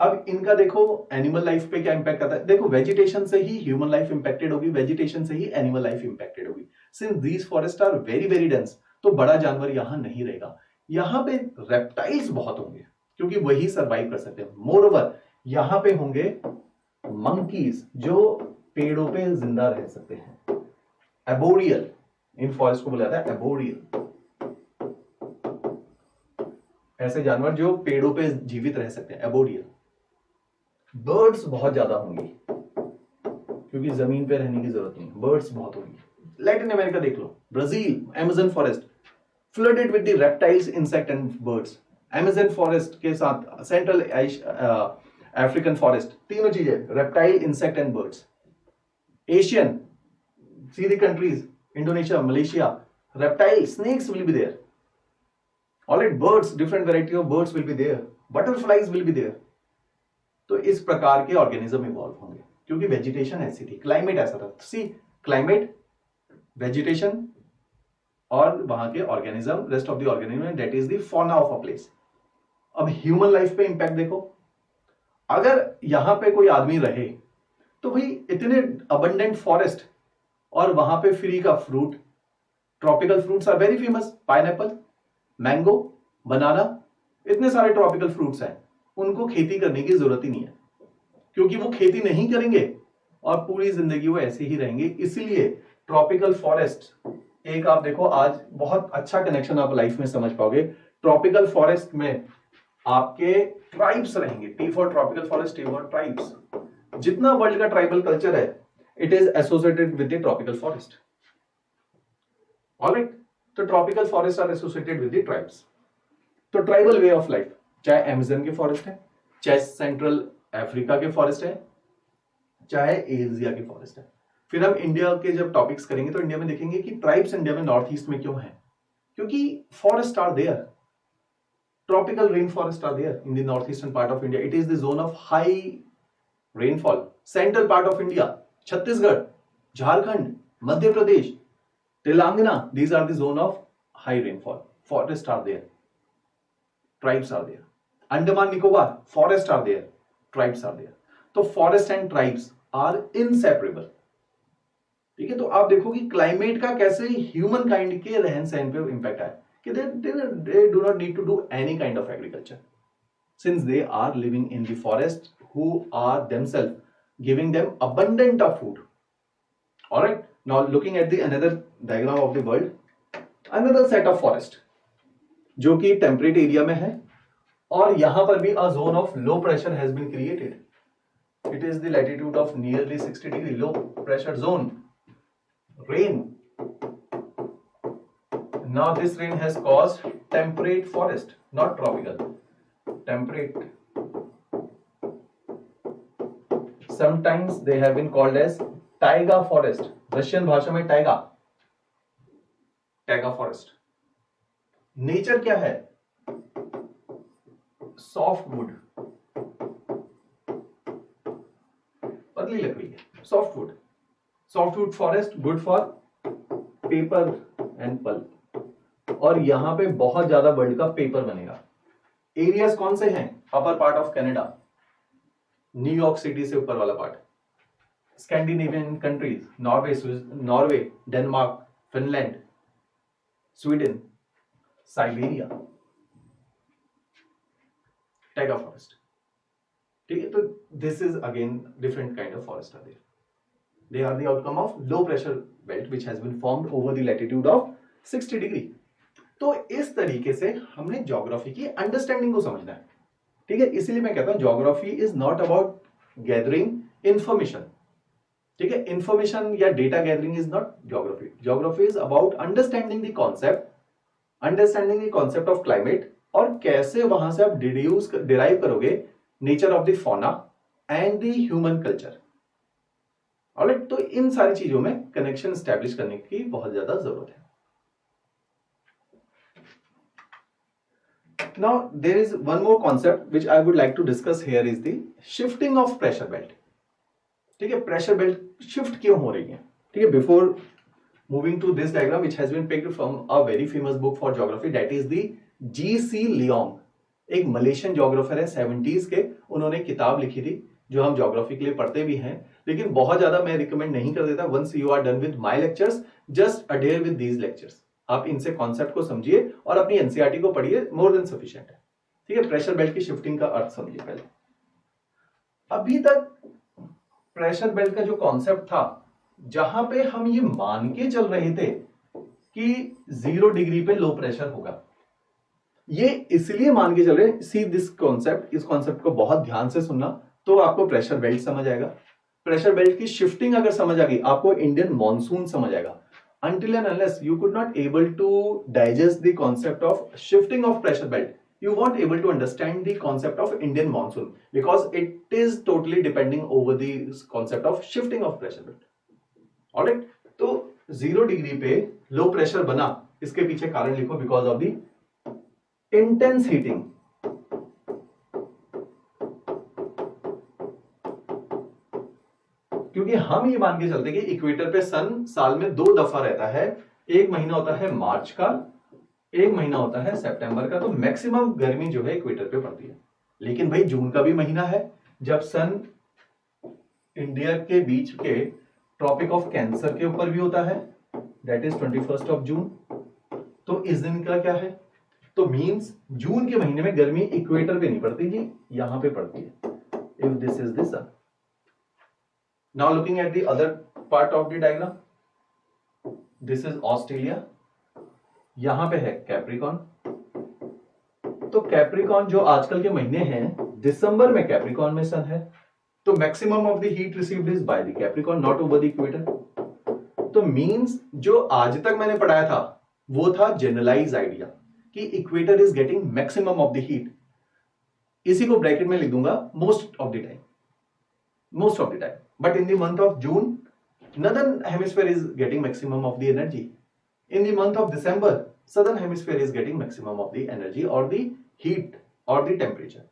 अब इनका देखो एनिमल लाइफ पे क्या इंपैक्ट आता है। देखो वेजिटेशन से ही ह्यूमन लाइफ इंपैक्टेड होगी, वेजिटेशन से ही एनिमल लाइफ इंपैक्टेड होगी। Since these forest are very very dense, तो बड़ा जानवर यहां नहीं रहेगा। यहां पे रेप्टाइल्स बहुत होंगे क्योंकि वही सर्वाइव कर सकते हैं। मोर ओवर यहां पे होंगे मंकीज जो पेड़ों पे जिंदा रह सकते हैं। एबोरियल, इन फॉरेस्ट को बोला जाता है एबोरियल, ऐसे जानवर जो पेड़ों पे जीवित रह सकते हैं, एबोरियल। बर्ड्स बहुत ज्यादा होंगी क्योंकि जमीन पे रहने की जरूरत नहीं, बर्ड्स बहुत होंगी। लैटिन अमेरिका देख लो, Brazil, Amazon forest flooded with the reptiles, insect and birds. Amazon forest के साथ सेंट्रल अफ्रीकन फॉरेस्ट, तीनों चीजें, reptile, insect and birds. Asian, see the countries, Indonesia, Malaysia, reptile, snakes will be there. Alright, birds, different variety of birds will be there. Butterflies will be there. तो इस प्रकार के organism evolve होंगे क्योंकि vegetation ऐसी थी, climate ऐसा था। सी क्लाइमेट, वेजिटेशन और वहां के organism, rest of the organism, that is the fauna of a place. अब ह्यूमन लाइफ पे इंपैक्ट देखो, अगर यहां पे कोई आदमी रहे तो भाई इतने अबंडेंट फॉरेस्ट और वहां पे फ्री का fruit, tropical fruits are very famous, pineapple, mango, banana, इतने सारे ट्रॉपिकल फ्रूट्स हैं, उनको खेती करने की जरूरत ही नहीं है क्योंकि वो खेती नहीं करेंगे और पूरी जिंदगी वो ऐसे ही रहेंगे। इसीलिए ट्रॉपिकल फॉरेस्ट, एक आप देखो आज बहुत अच्छा कनेक्शन आप लाइफ में समझ पाओगे। ट्रॉपिकल फॉरेस्ट में आपके ट्राइब्स रहेंगे, T for tropical forest, T for tribes. जितना वर्ल्ड का ट्राइबल कल्चर है, it is associated with the tropical forest. Alright, तो tropical forest are associated with the tribes. तो ट्राइबल वे ऑफ लाइफ, चाहे Amazon के forest है, चाहे central Africa के फॉरेस्ट है, चाहे एशिया के फॉरेस्ट है। फिर हम इंडिया के जब टॉपिक्स करेंगे तो इंडिया में देखेंगे कि ट्राइब्स इंडिया में नॉर्थ ईस्ट में क्यों है, क्योंकि forest are there, tropical rain forest are there in the north eastern part of India. It is the zone of high rainfall. Central part of India, Chhattisgarh, Jharkhand, Madhya Pradesh, Telangana, these are the zone of high rainfall. Forests are there, tribes are there. Andaman Nicobar, forests are there, tribes are there. तो forest and tribes are inseparable. ठीक है, तो आप देखो कि climate का कैसे human kind के रहन सहन पे इंपैक्ट आया कि they do not need to do any kind of agriculture since they are living in the forest who are themselves giving them abundant of food. All right, now looking at the another diagram of the world, another set of forest जो कि temperate area में है और यहां पर भी a zone of low pressure has been created. It is the latitude of nearly 60 degree low pressure zone. Rain. Now this rain has caused temperate forest, not tropical. Temperate. Sometimes they have been called as taiga forest. Russian भाषा में taiga forest. Nature क्या है? Soft wood, पतली लकड़ी है, soft wood. Soft wood forest good for paper and pulp, और यहां पे बहुत ज्यादा वर्ल्ड का पेपर बनेगा। एरियाज कौन से हैं? Upper part of Canada, New York city से ऊपर वाला part, Scandinavian countries, Norway, Denmark, Finland, Sweden, Siberia, taiga forest. ठीक है, तो this is again different kind of forest are there. They are the outcome of low pressure belt which has been formed over the latitude of 60 degree. तो इस तरीके से हमने geography की understanding को समझना है। ठीक है, इसीलिए मैं कहता हूं geography is not about gathering information. ठीक है, इंफॉर्मेशन या data gathering is not geography. Geography is about understanding the concept of climate और कैसे वहां से आप डिराइव करोगे nature of the fauna and the human culture. Alright, तो इन सारी चीजों में कनेक्शन स्टैब्लिश करने की बहुत ज्यादा जरूरत है। Now there is one more concept which I would like to discuss here is the shifting of pressure belt. ठीक है, प्रेशर बेल्ट शिफ्ट क्यों हो रही है? ठीक है, before moving to this diagram which has been picked from a very famous book for geography, that is the G.C. Leong. एक Malaysian geographer है 70s के, उन्होंने किताब लिखी थी जो हम ज्योग्राफी के लिए पढ़ते भी हैं, लेकिन बहुत ज्यादा मैं रिकमेंड नहीं कर देता। Once you are done with my lectures, just adhere with these lectures. आप इनसे कॉन्सेप्ट को समझिए और अपनी एनसीईआरटी को पढ़िए, मोर देन सफिशिएंट है। ठीक है, प्रेशर बेल्ट की शिफ्टिंग का अर्थ समझिए पहले। अभी तक प्रेशर बेल्ट का जो कॉन्सेप्ट था, जहां पे हम ये मान के चल रहे थे कि 0 डिग्री पे लो प्रेशर होगा, ये इसलिए मान के चल रहे हैं, सी दिस कॉन्सेप्ट, इस कॉन्सेप्ट को बहुत ध्यान से सुनना तो आपको प्रेशर बेल्ट समझ आएगा। प्रेशर बेल्ट की शिफ्टिंग अगर समझ आ गई, आपको इंडियन मॉनसून समझ आएगा। Until and unless you could not able to digest the concept of shifting of pressure belt, you won't able to understand the concept of Indian monsoon, because it is totally depending over the concept of shifting of pressure belt. Alright, तो 0 degree पे low pressure बना, इसके पीछे कारण लिखो, because of the intense heating. क्योंकि हम ये मान के चलते कि इक्वेटर पे सन साल में 2 दफा रहता है, एक महीना होता है मार्च का, एक महीना होता है सितंबर का, तो मैक्सिमम गर्मी जो है इक्वेटर पे पड़ती है। लेकिन भाई जून का भी महीना है जब सन इंडिया के बीच के ट्रॉपिक ऑफ कैंसर के ऊपर भी होता है, दैट इज 21 ऑफ जून। तो इस दिन का क्या है, तो मींस जून के महीने में गर्मी इक्वेटर पे नहीं पड़ती जी, यहां पे पड़ती है, if this is the sun. Now looking at the other part of the diagram, this is Australia, यहां पे है कैप्रिकॉन। तो कैप्रिकॉन जो आजकल के महीने हैं, दिसंबर में कैप्रिकॉन में सन है, तो maximum of the heat received is by the Capricorn, not over the equator. तो मींस जो आज तक मैंने पढ़ाया था वो था जनरलाइज आइडिया कि equator is getting maximum of the heat. इसी को ब्रैकेट में लिख दूंगा most of the time, most of the time, but in the month of June northern hemisphere is getting maximum of the energy. In the month of December southern hemisphere is getting maximum of the energy or the heat or the temperature.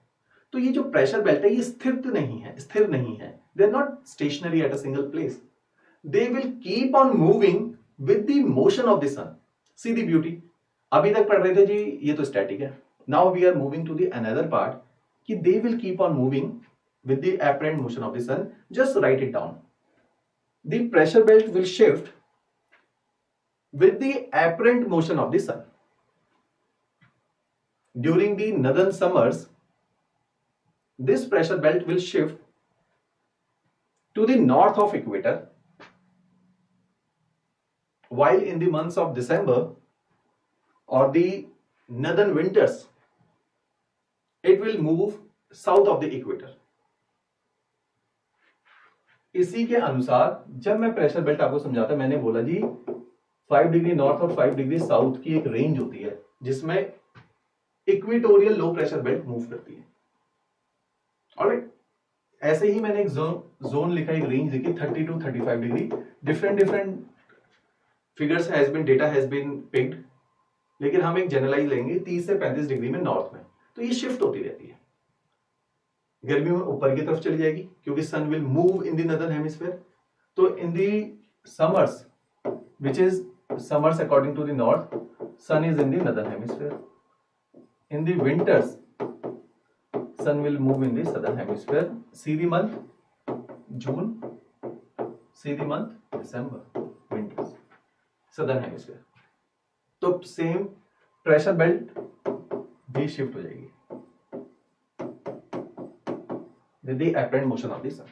तो ये जो pressure belt है ये स्थिर नहीं है, they are not stationary at a single place, they will keep on moving with the motion of the sun. See the beauty, अभी तक पढ़ रहे थे जी ये तो स्टैटिक है, now we are moving to the another part कि they will keep on moving with the apparent motion of the sun. Just write it down. The pressure belt will shift with the apparent motion of the sun. During the northern summers, this pressure belt will shift to the north of equator, while in the months of December or the northern winters, it will move south of the equator. इसी के अनुसार जब मैं pressure belt आपको समझाता, मैंने बोला जी 5 degree north और 5 डिग्री साउथ की एक रेंज होती है जिसमें equatorial low pressure belt move करती है। ऑलराइट, ऐसे ही मैंने एक जोन लिखा, एक रेंज लिखी 30 to 35 degree. Different figures has been, data has been picked, लेकिन हम एक जनरलाइज लेंगे 30 से 35 डिग्री में नॉर्थ में। तो ये शिफ्ट होती रहती है, गर्मी में ऊपर की तरफ चली जाएगी क्योंकि sun will move in the northern hemisphere. तो in the summers, which is summers according to the north, sun is in the northern hemisphere. In the winters sun will move in the southern hemisphere. See the month June, see the month December, winters, southern hemisphere. तो same pressure belt भी shift हो जाएगी with the apparent motion of the sun.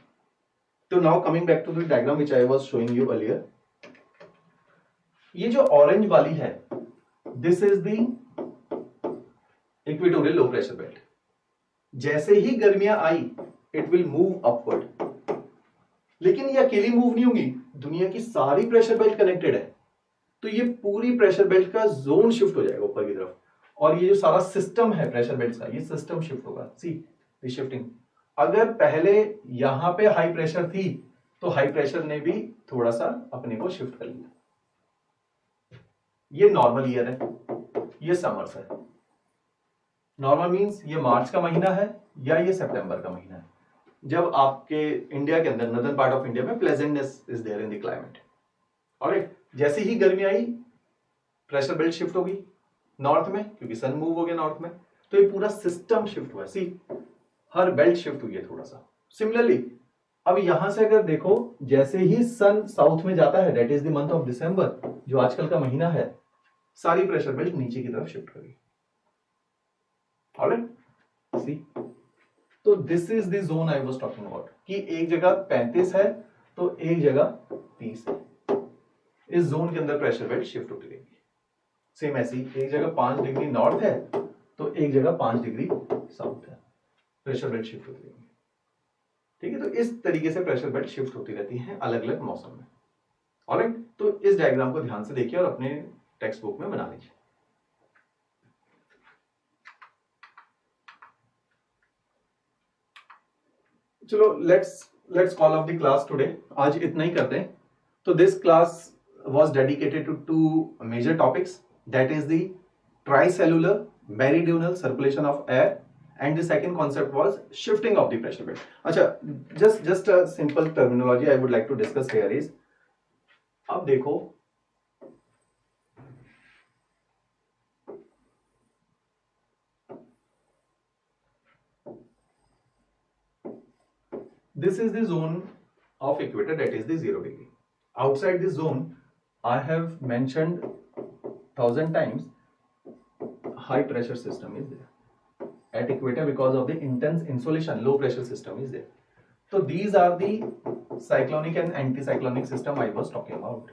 So now coming back to the diagram which I was showing you earlier, ये जो orange वाली है, this is the equatorial low pressure belt. जैसे ही गर्मियां आई it will move upward, लेकिन ये अकेली move नहीं होगी, दुनिया की सारी प्रेशर बेल्ट कनेक्टेड है, तो ये पूरी प्रेशर बेल्ट का जोन शिफ्ट हो जाएगा ऊपर की तरफ, और ये जो सारा सिस्टम है प्रेशर बेल्ट का, ये सिस्टम शिफ्ट होगा। See the shifting. अगर पहले यहां पे हाई प्रेशर थी तो हाई प्रेशर ने भी थोड़ा सा अपने को शिफ्ट कर लिया। ये नॉर्मल ईयर है, ये समर्स है। नॉर्मल मींस ये मार्च का महीना है या ये सितंबर का महीना है, जब आपके इंडिया के अंदर नॉर्दर्न पार्ट ऑफ इंडिया में pleasantness is there in the climate. Alright, जैसे ही गर्मी आई प्रेशर बेल्ट शिफ्ट होगी नॉर्थ में क्योंकि सन मूव हो गया नॉर्थ में, तो ये पूरा सिस्टम शिफ्ट हुआ है। सी हर बेल्ट शिफ्ट हुई है थोड़ा सा। सिमिलरली अब यहां से अगर देखो, जैसे ही सन साउथ में जाता है, that is the month of December, जो आजकल का महीना है, सारी प्रेशर बेल्ट नीचे की तरफ शिफ्ट करेगी। ऑलराइट, सी तो this is the zone I was talking about कि एक जगह 35 है तो एक जगह 30 है। इस जोन के अंदर प्रेशर बेल्ट शिफ्ट होती रहेगी। सेम ऐसी एक जगह 5 डिग्री नॉर्थ है तो एक जगह 5 डिग्री साउथ है, प्रेशर बेल्ट शिफ्ट होती रहेगी। ठीक है, तो इस तरीके से प्रेशर बेल्ट शिफ्ट होती रहती हैं अलग अलग मौसम में। ऑलराइट, तो इस डायग्राम को ध्यान से देखिए और अपने टेक्स्ट बुक में बना लीजिए। चलो let's call of the class today. आज इतना ही करते हैं। तो this class was dedicated to two major topics, that is the tricellular meridional circulation of air, and the second concept was shifting of the pressure belt. अच्छा, just a simple terminology I would like to discuss here is, अब देखो this is the zone of equator, that is the 0 degree. Outside this zone I have mentioned 1000 times high pressure system is there at equator because of the intense insolation. Low pressure system is there. So these are the cyclonic and anticyclonic system I was talking about.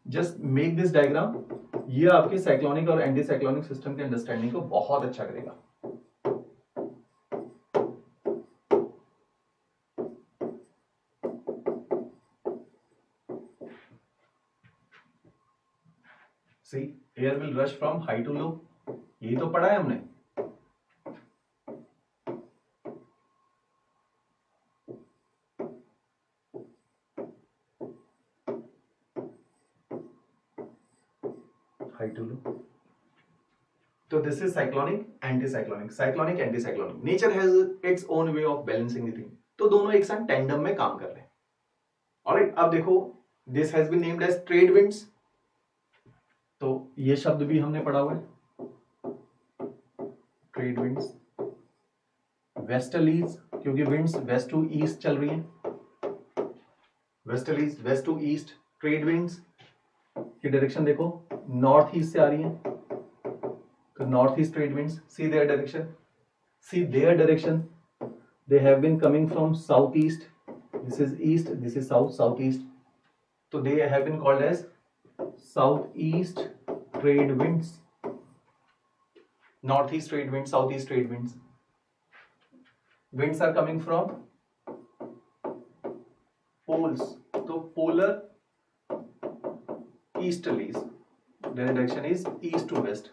Just make this diagram. ये आपके cyclonic और anti cyclonic system के understanding को बहुत अच्छा करेगा। See, air will rush from high to low. यही तो पढ़ा है हमने। High to low. So this is cyclonic, anticyclonic, cyclonic, anticyclonic. Nature has its own way of balancing the thing. तो दोनों एक साथ टेंडम में काम कर रहे हैं। Alright, अब देखो, this has been named as trade winds. तो ये शब्द भी हमने पढ़ा हुआ है, ट्रेड विंड्स। वेस्टर्लीज, क्योंकि विंड्स वेस्ट टू ईस्ट चल रही हैं, westerlies west to east. Trade winds की डायरेक्शन देखो, नॉर्थ ईस्ट से आ रही हैं, तो north east trade winds. See their direction, see their direction, they have been coming from south east. This is east, this is south, south east, तो they have been called as southeast trade winds, northeast trade winds, southeast trade winds. Winds are coming from poles, so polar easterlies, their direction is east to west.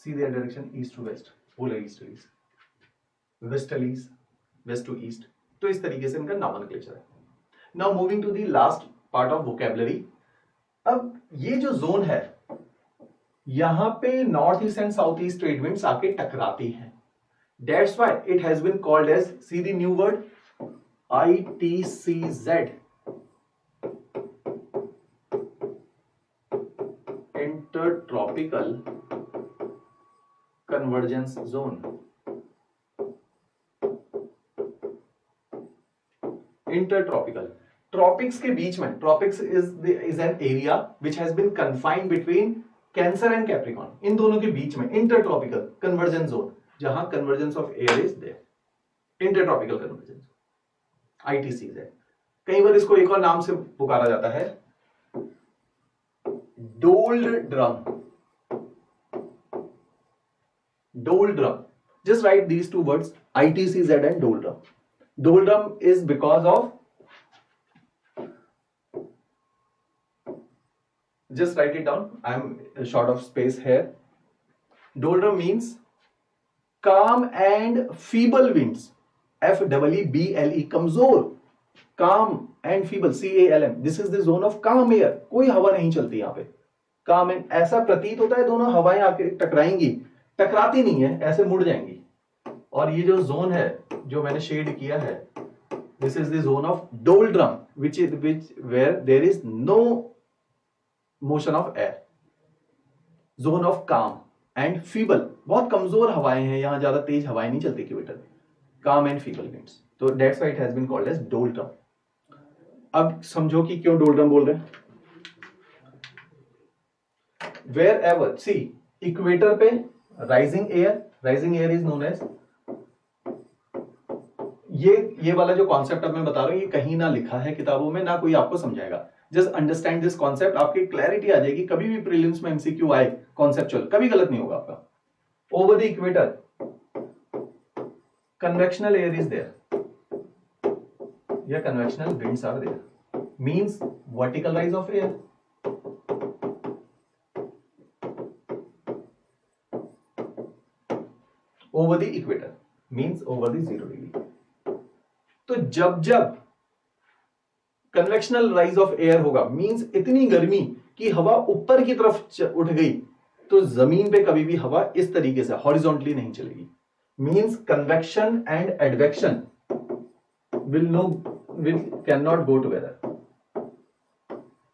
See their direction east to west, polar easterlies, westerlies west to east. तो इस तरीके से इनका nomenclature है। Now moving to the last part of vocabulary. अब ये जो zone है, यहां पे north east and south east trade winds आके टकराती हैं। That's why it has been called as, see the new word, ITCZ, intertropical convergence zone. Intertropical, tropics के बीच में, tropics is an area which has been confined between Cancer and Capricorn, इन दोनों के बीच में इंटरट्रॉपिकल कन्वर्जेंस जोन, जहां convergence of air is there, intertropical convergence, ITCZ। कई बार इसको एक और नाम से पुकारा जाता है, doldrum, doldrum. Just write these two words, ITCZ and doldrum. Doldrum is because of, just write it down, I am short of space here. Doldrum means calm and feeble winds, FEEBLE, कमजोर, calm and feeble, CALM. This is the zone of calm air, कोई हवा नहीं चलती यहाँ पे, calm and, ऐसा प्रतीत होता है दोनों हवाएं आके टकराएंगी, टकराती नहीं है, ऐसे मुड़ जाएंगी, और ये जो जोन है जो मैंने शेड किया है, this is the zone of doldrum which where there is no motion of air, zone of calm and feeble, बहुत कमजोर हवाएं हैं यहां, ज्यादा तेज हवाएं नहीं चलती इक्वेटर में, काम एंड फीबल विंड्स, तो that's why it has been called as doldrum. अब समझो कि क्यों डोल्ड्रम बोल रहे हैं। वेयर एवर सी इक्वेटर पे rising air is known as, ये वाला जो कॉन्सेप्ट अब मैं बता रहा हूं ये कहीं ना लिखा है किताबों में, ना कोई आपको समझाएगा, जस्ट अंडरस्टैंड दिस कॉन्सेप्ट, आपकी क्लैरिटी आ जाएगी, कभी भी प्रीलिम्स में एमसीक्यू आए कॉन्सेप्चुअल कभी गलत नहीं होगा आपका। Over the equator convectional air is there या convectional winds are there, means vertical rise of air, over the equator means over the 0 degree. तो जब जब कन्वेक्शनल राइज ऑफ एयर होगा मींस इतनी गर्मी कि हवा ऊपर की तरफ उठ गई, तो जमीन पे कभी भी हवा इस तरीके से हॉरिजॉन्टली नहीं चलेगी, means convection and advection can not go together,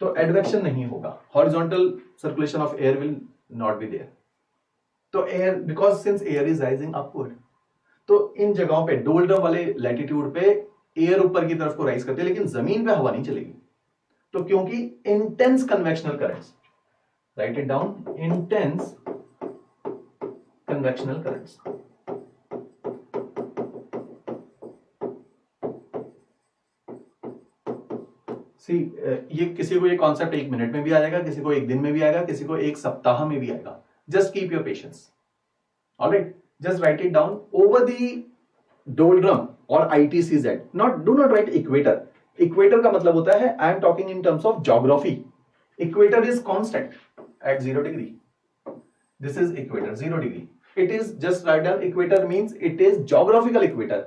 तो एडवेक्शन नहीं होगा, horizontal circulation of air will not be there. तो air, because since air is rising upward, तो इन जगहों पे डोल्ड्रम वाले लैटिट्यूड पे एयर ऊपर की तरफ को राइज करते हैं, लेकिन जमीन पे हवा नहीं चलेगी। तो क्योंकि intense convectional currents, right it down, intense convectional currents, see ये किसी को ये कॉन्सेप्ट 1 मिनट में भी आ जाएगा, किसी को 1 दिन में भी आएगा, किसी को 1 सप्ताह में भी आएगा, just keep your patience, alright, just write it down. Over the doldrum और ITCZ, do not right equator, equator का मतलब होता है, I am talking in terms of geography, equator is constant eight 0 degree, this is equator 0 degree, it is just write down, equator means it is geographical equator,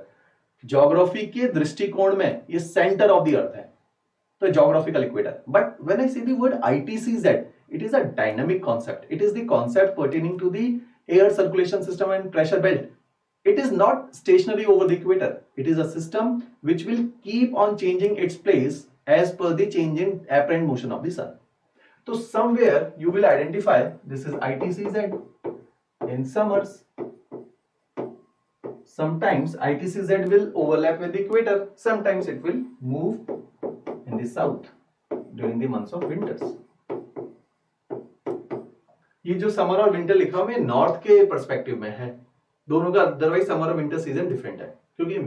geography के दृष्टिकोण में ये centre of the earth है, तो geographical equator. But when I say the word ITCZ, it is a dynamic concept, it is the concept pertaining to the air circulation system and pressure belt. It is not stationary over the equator. It is a system which will keep on changing its place as per the change in apparent motion of the sun. So somewhere you will identify this is ITCZ in summers. Sometimes ITCZ will overlap with the equator. Sometimes it will move in the south during the months of winters. ये जो summer और winter लिखा हुआ है north के perspective में है दोनों का, अदरवाइज समर और विंटर सीजन डिफरेंट है, क्योंकि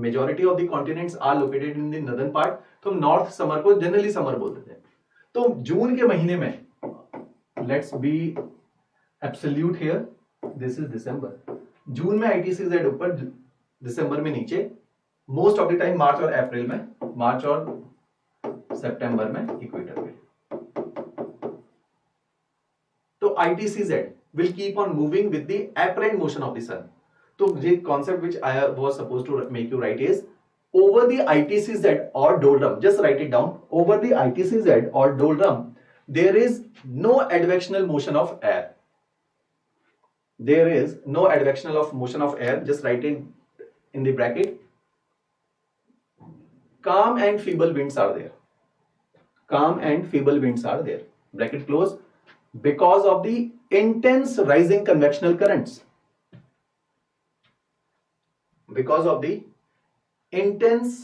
majority of the continents are located in the northern part, तो हम नॉर्थ समर को जनरली समर बोलते थे। तो जून के महीने में, let's be absolute here, this is दिसंबर, जून में ITCZ ऊपर, दिसंबर में नीचे, मोस्ट ऑफ द टाइम मार्च और अप्रैल में, मार्च और सितंबर में इक्वेटर पे। तो ITCZ will keep on moving with the apparent motion of the sun. तो ये concept which I was supposed to make you write is over the ITCZ or doldrum. Just write it down. Over the ITCZ or doldrum, there is no advectional motion of air. There is no advectional motion of air. Just write it in the bracket. Calm and feeble winds are there. Calm and feeble winds are there. Bracket close. Because of the intense rising convectional currents, because of the intense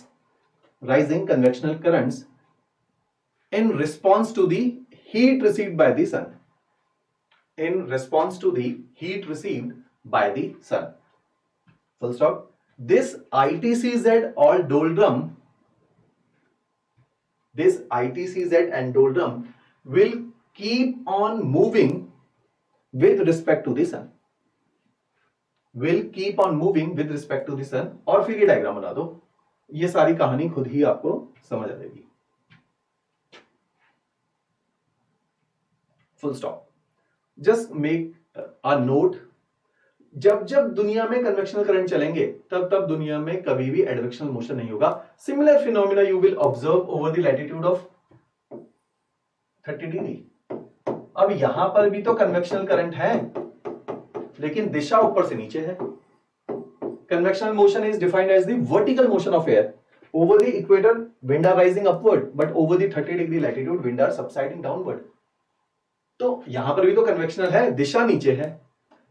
rising convectional currents in response to the heat received by the sun, in response to the heat received by the sun, full stop. This ITCZ or doldrum, this ITCZ and doldrum will keep on moving with respect to the sun, will keep on moving with respect to the sun। और फिर ये diagram बना दो, ये सारी कहानी खुद ही आपको समझ आ जाएगी, full stop. Just make a note, जब जब दुनिया में कन्वेक्शनल करंट चलेंगे तब तब दुनिया में कभी भी एडवेक्शनल मोशन नहीं होगा। Similar phenomena you will observe over the latitude of 30 degree. अब यहां पर भी तो कन्वेक्शनल करंट है, लेकिन दिशा ऊपर से नीचे है, convectional motion is defined as the vertical motion of air over the equator. Wind are rising upward, but over the 30 degree latitude wind are subsiding downward. तो यहां पर भी तो कन्वेक्शनल है, दिशा नीचे है.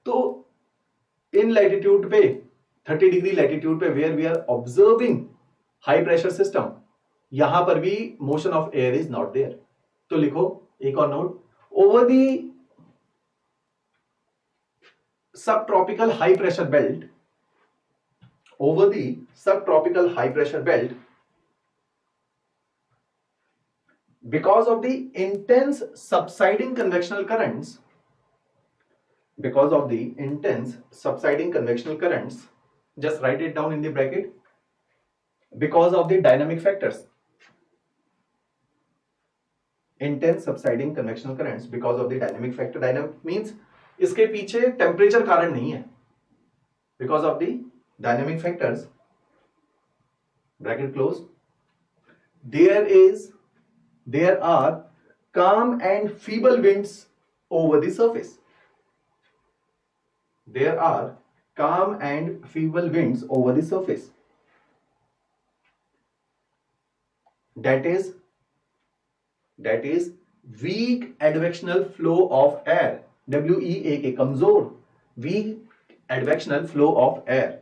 तो इन लैटिट्यूड पे 30 डिग्री लैटिट्यूड पे where we are observing high pressure system, यहां पर भी motion of air is not there. तो लिखो एक और note, over the subtropical high pressure belt, over the subtropical high pressure belt, because of the intense subsiding convectional currents, because of the intense subsiding convectional currents, just write it down in the bracket, because of the dynamic factors, intense subsiding convectional currents because of the dynamic factor. Dynamic means इसके पीछे temperature कारण नहीं है. Because of the dynamic factors, bracket close, there are calm and feeble winds over the surface. There are calm and feeble winds over the surface. That is weak advectional flow of air. WEAK, कमजोर, weak advectional flow of air.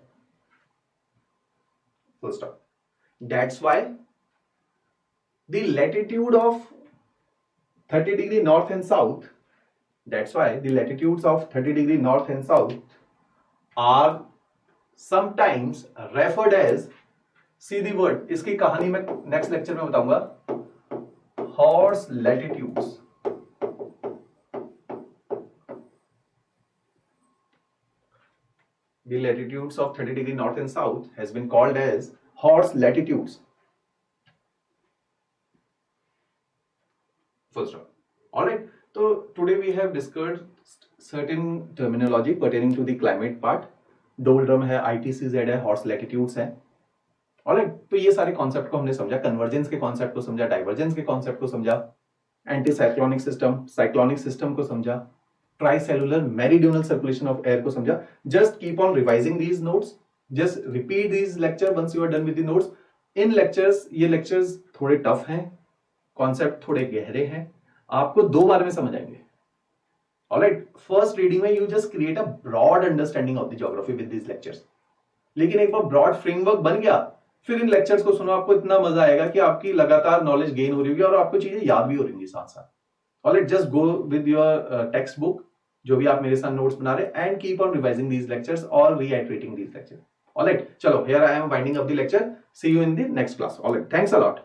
Full stop. That's why the latitude of 30 degree north and south, that's why the latitudes of 30 degree north and south are sometimes referred as, see the word, इसकी कहानी मैं next lecture में बताऊंगा, horse latitudes. The latitudes of 30 degree north and south has been called as horse latitudes. Full stop. All right. So today we have discussed certain terminology pertaining to the climate part. Doldrum है, ITCZ है, horse latitudes है. All right. तो ये सारे concept को हमने समझा, convergence के कॉन्सेप्ट को समझा, डाइवर्जेंस के कॉन्सेप्ट को समझा, anti cyclonic system, cyclonic system को समझा, ट्राइसेलुलर मेरीडियोनल सर्कुलेशन ऑफ एयर को समझा. Just keep on revising these notes, just repeat these lecture once you are done with the notes. In lectures, ये लेक्चर्स थोड़े टफ हैं, कॉन्सेप्ट थोड़े गहरे हैं, आपको 2 बार में समझ आएंगे. ऑलराइट, फर्स्ट रीडिंग में you just create a broad understanding of the geography with these lectures. लेकिन एक बार ब्रॉड फ्रेमवर्क बन गया, फिर इन लेक्चर्स को सुनो, आपको इतना मजा आएगा कि आपकी लगातार नॉलेज गेन हो रही होगी और आपको चीजें याद भी हो रही होंगी साथ साथ. Alright, just go with your text book, जो भी आप मेरे साथ नोट्स बना रहे, and keep on revising these lectures और रीआइटरेटिंग दीज लेक्चर्स. ऑलराइट, चलो, here I am winding up the lecture. See you in the next class. Alright, thanks a lot.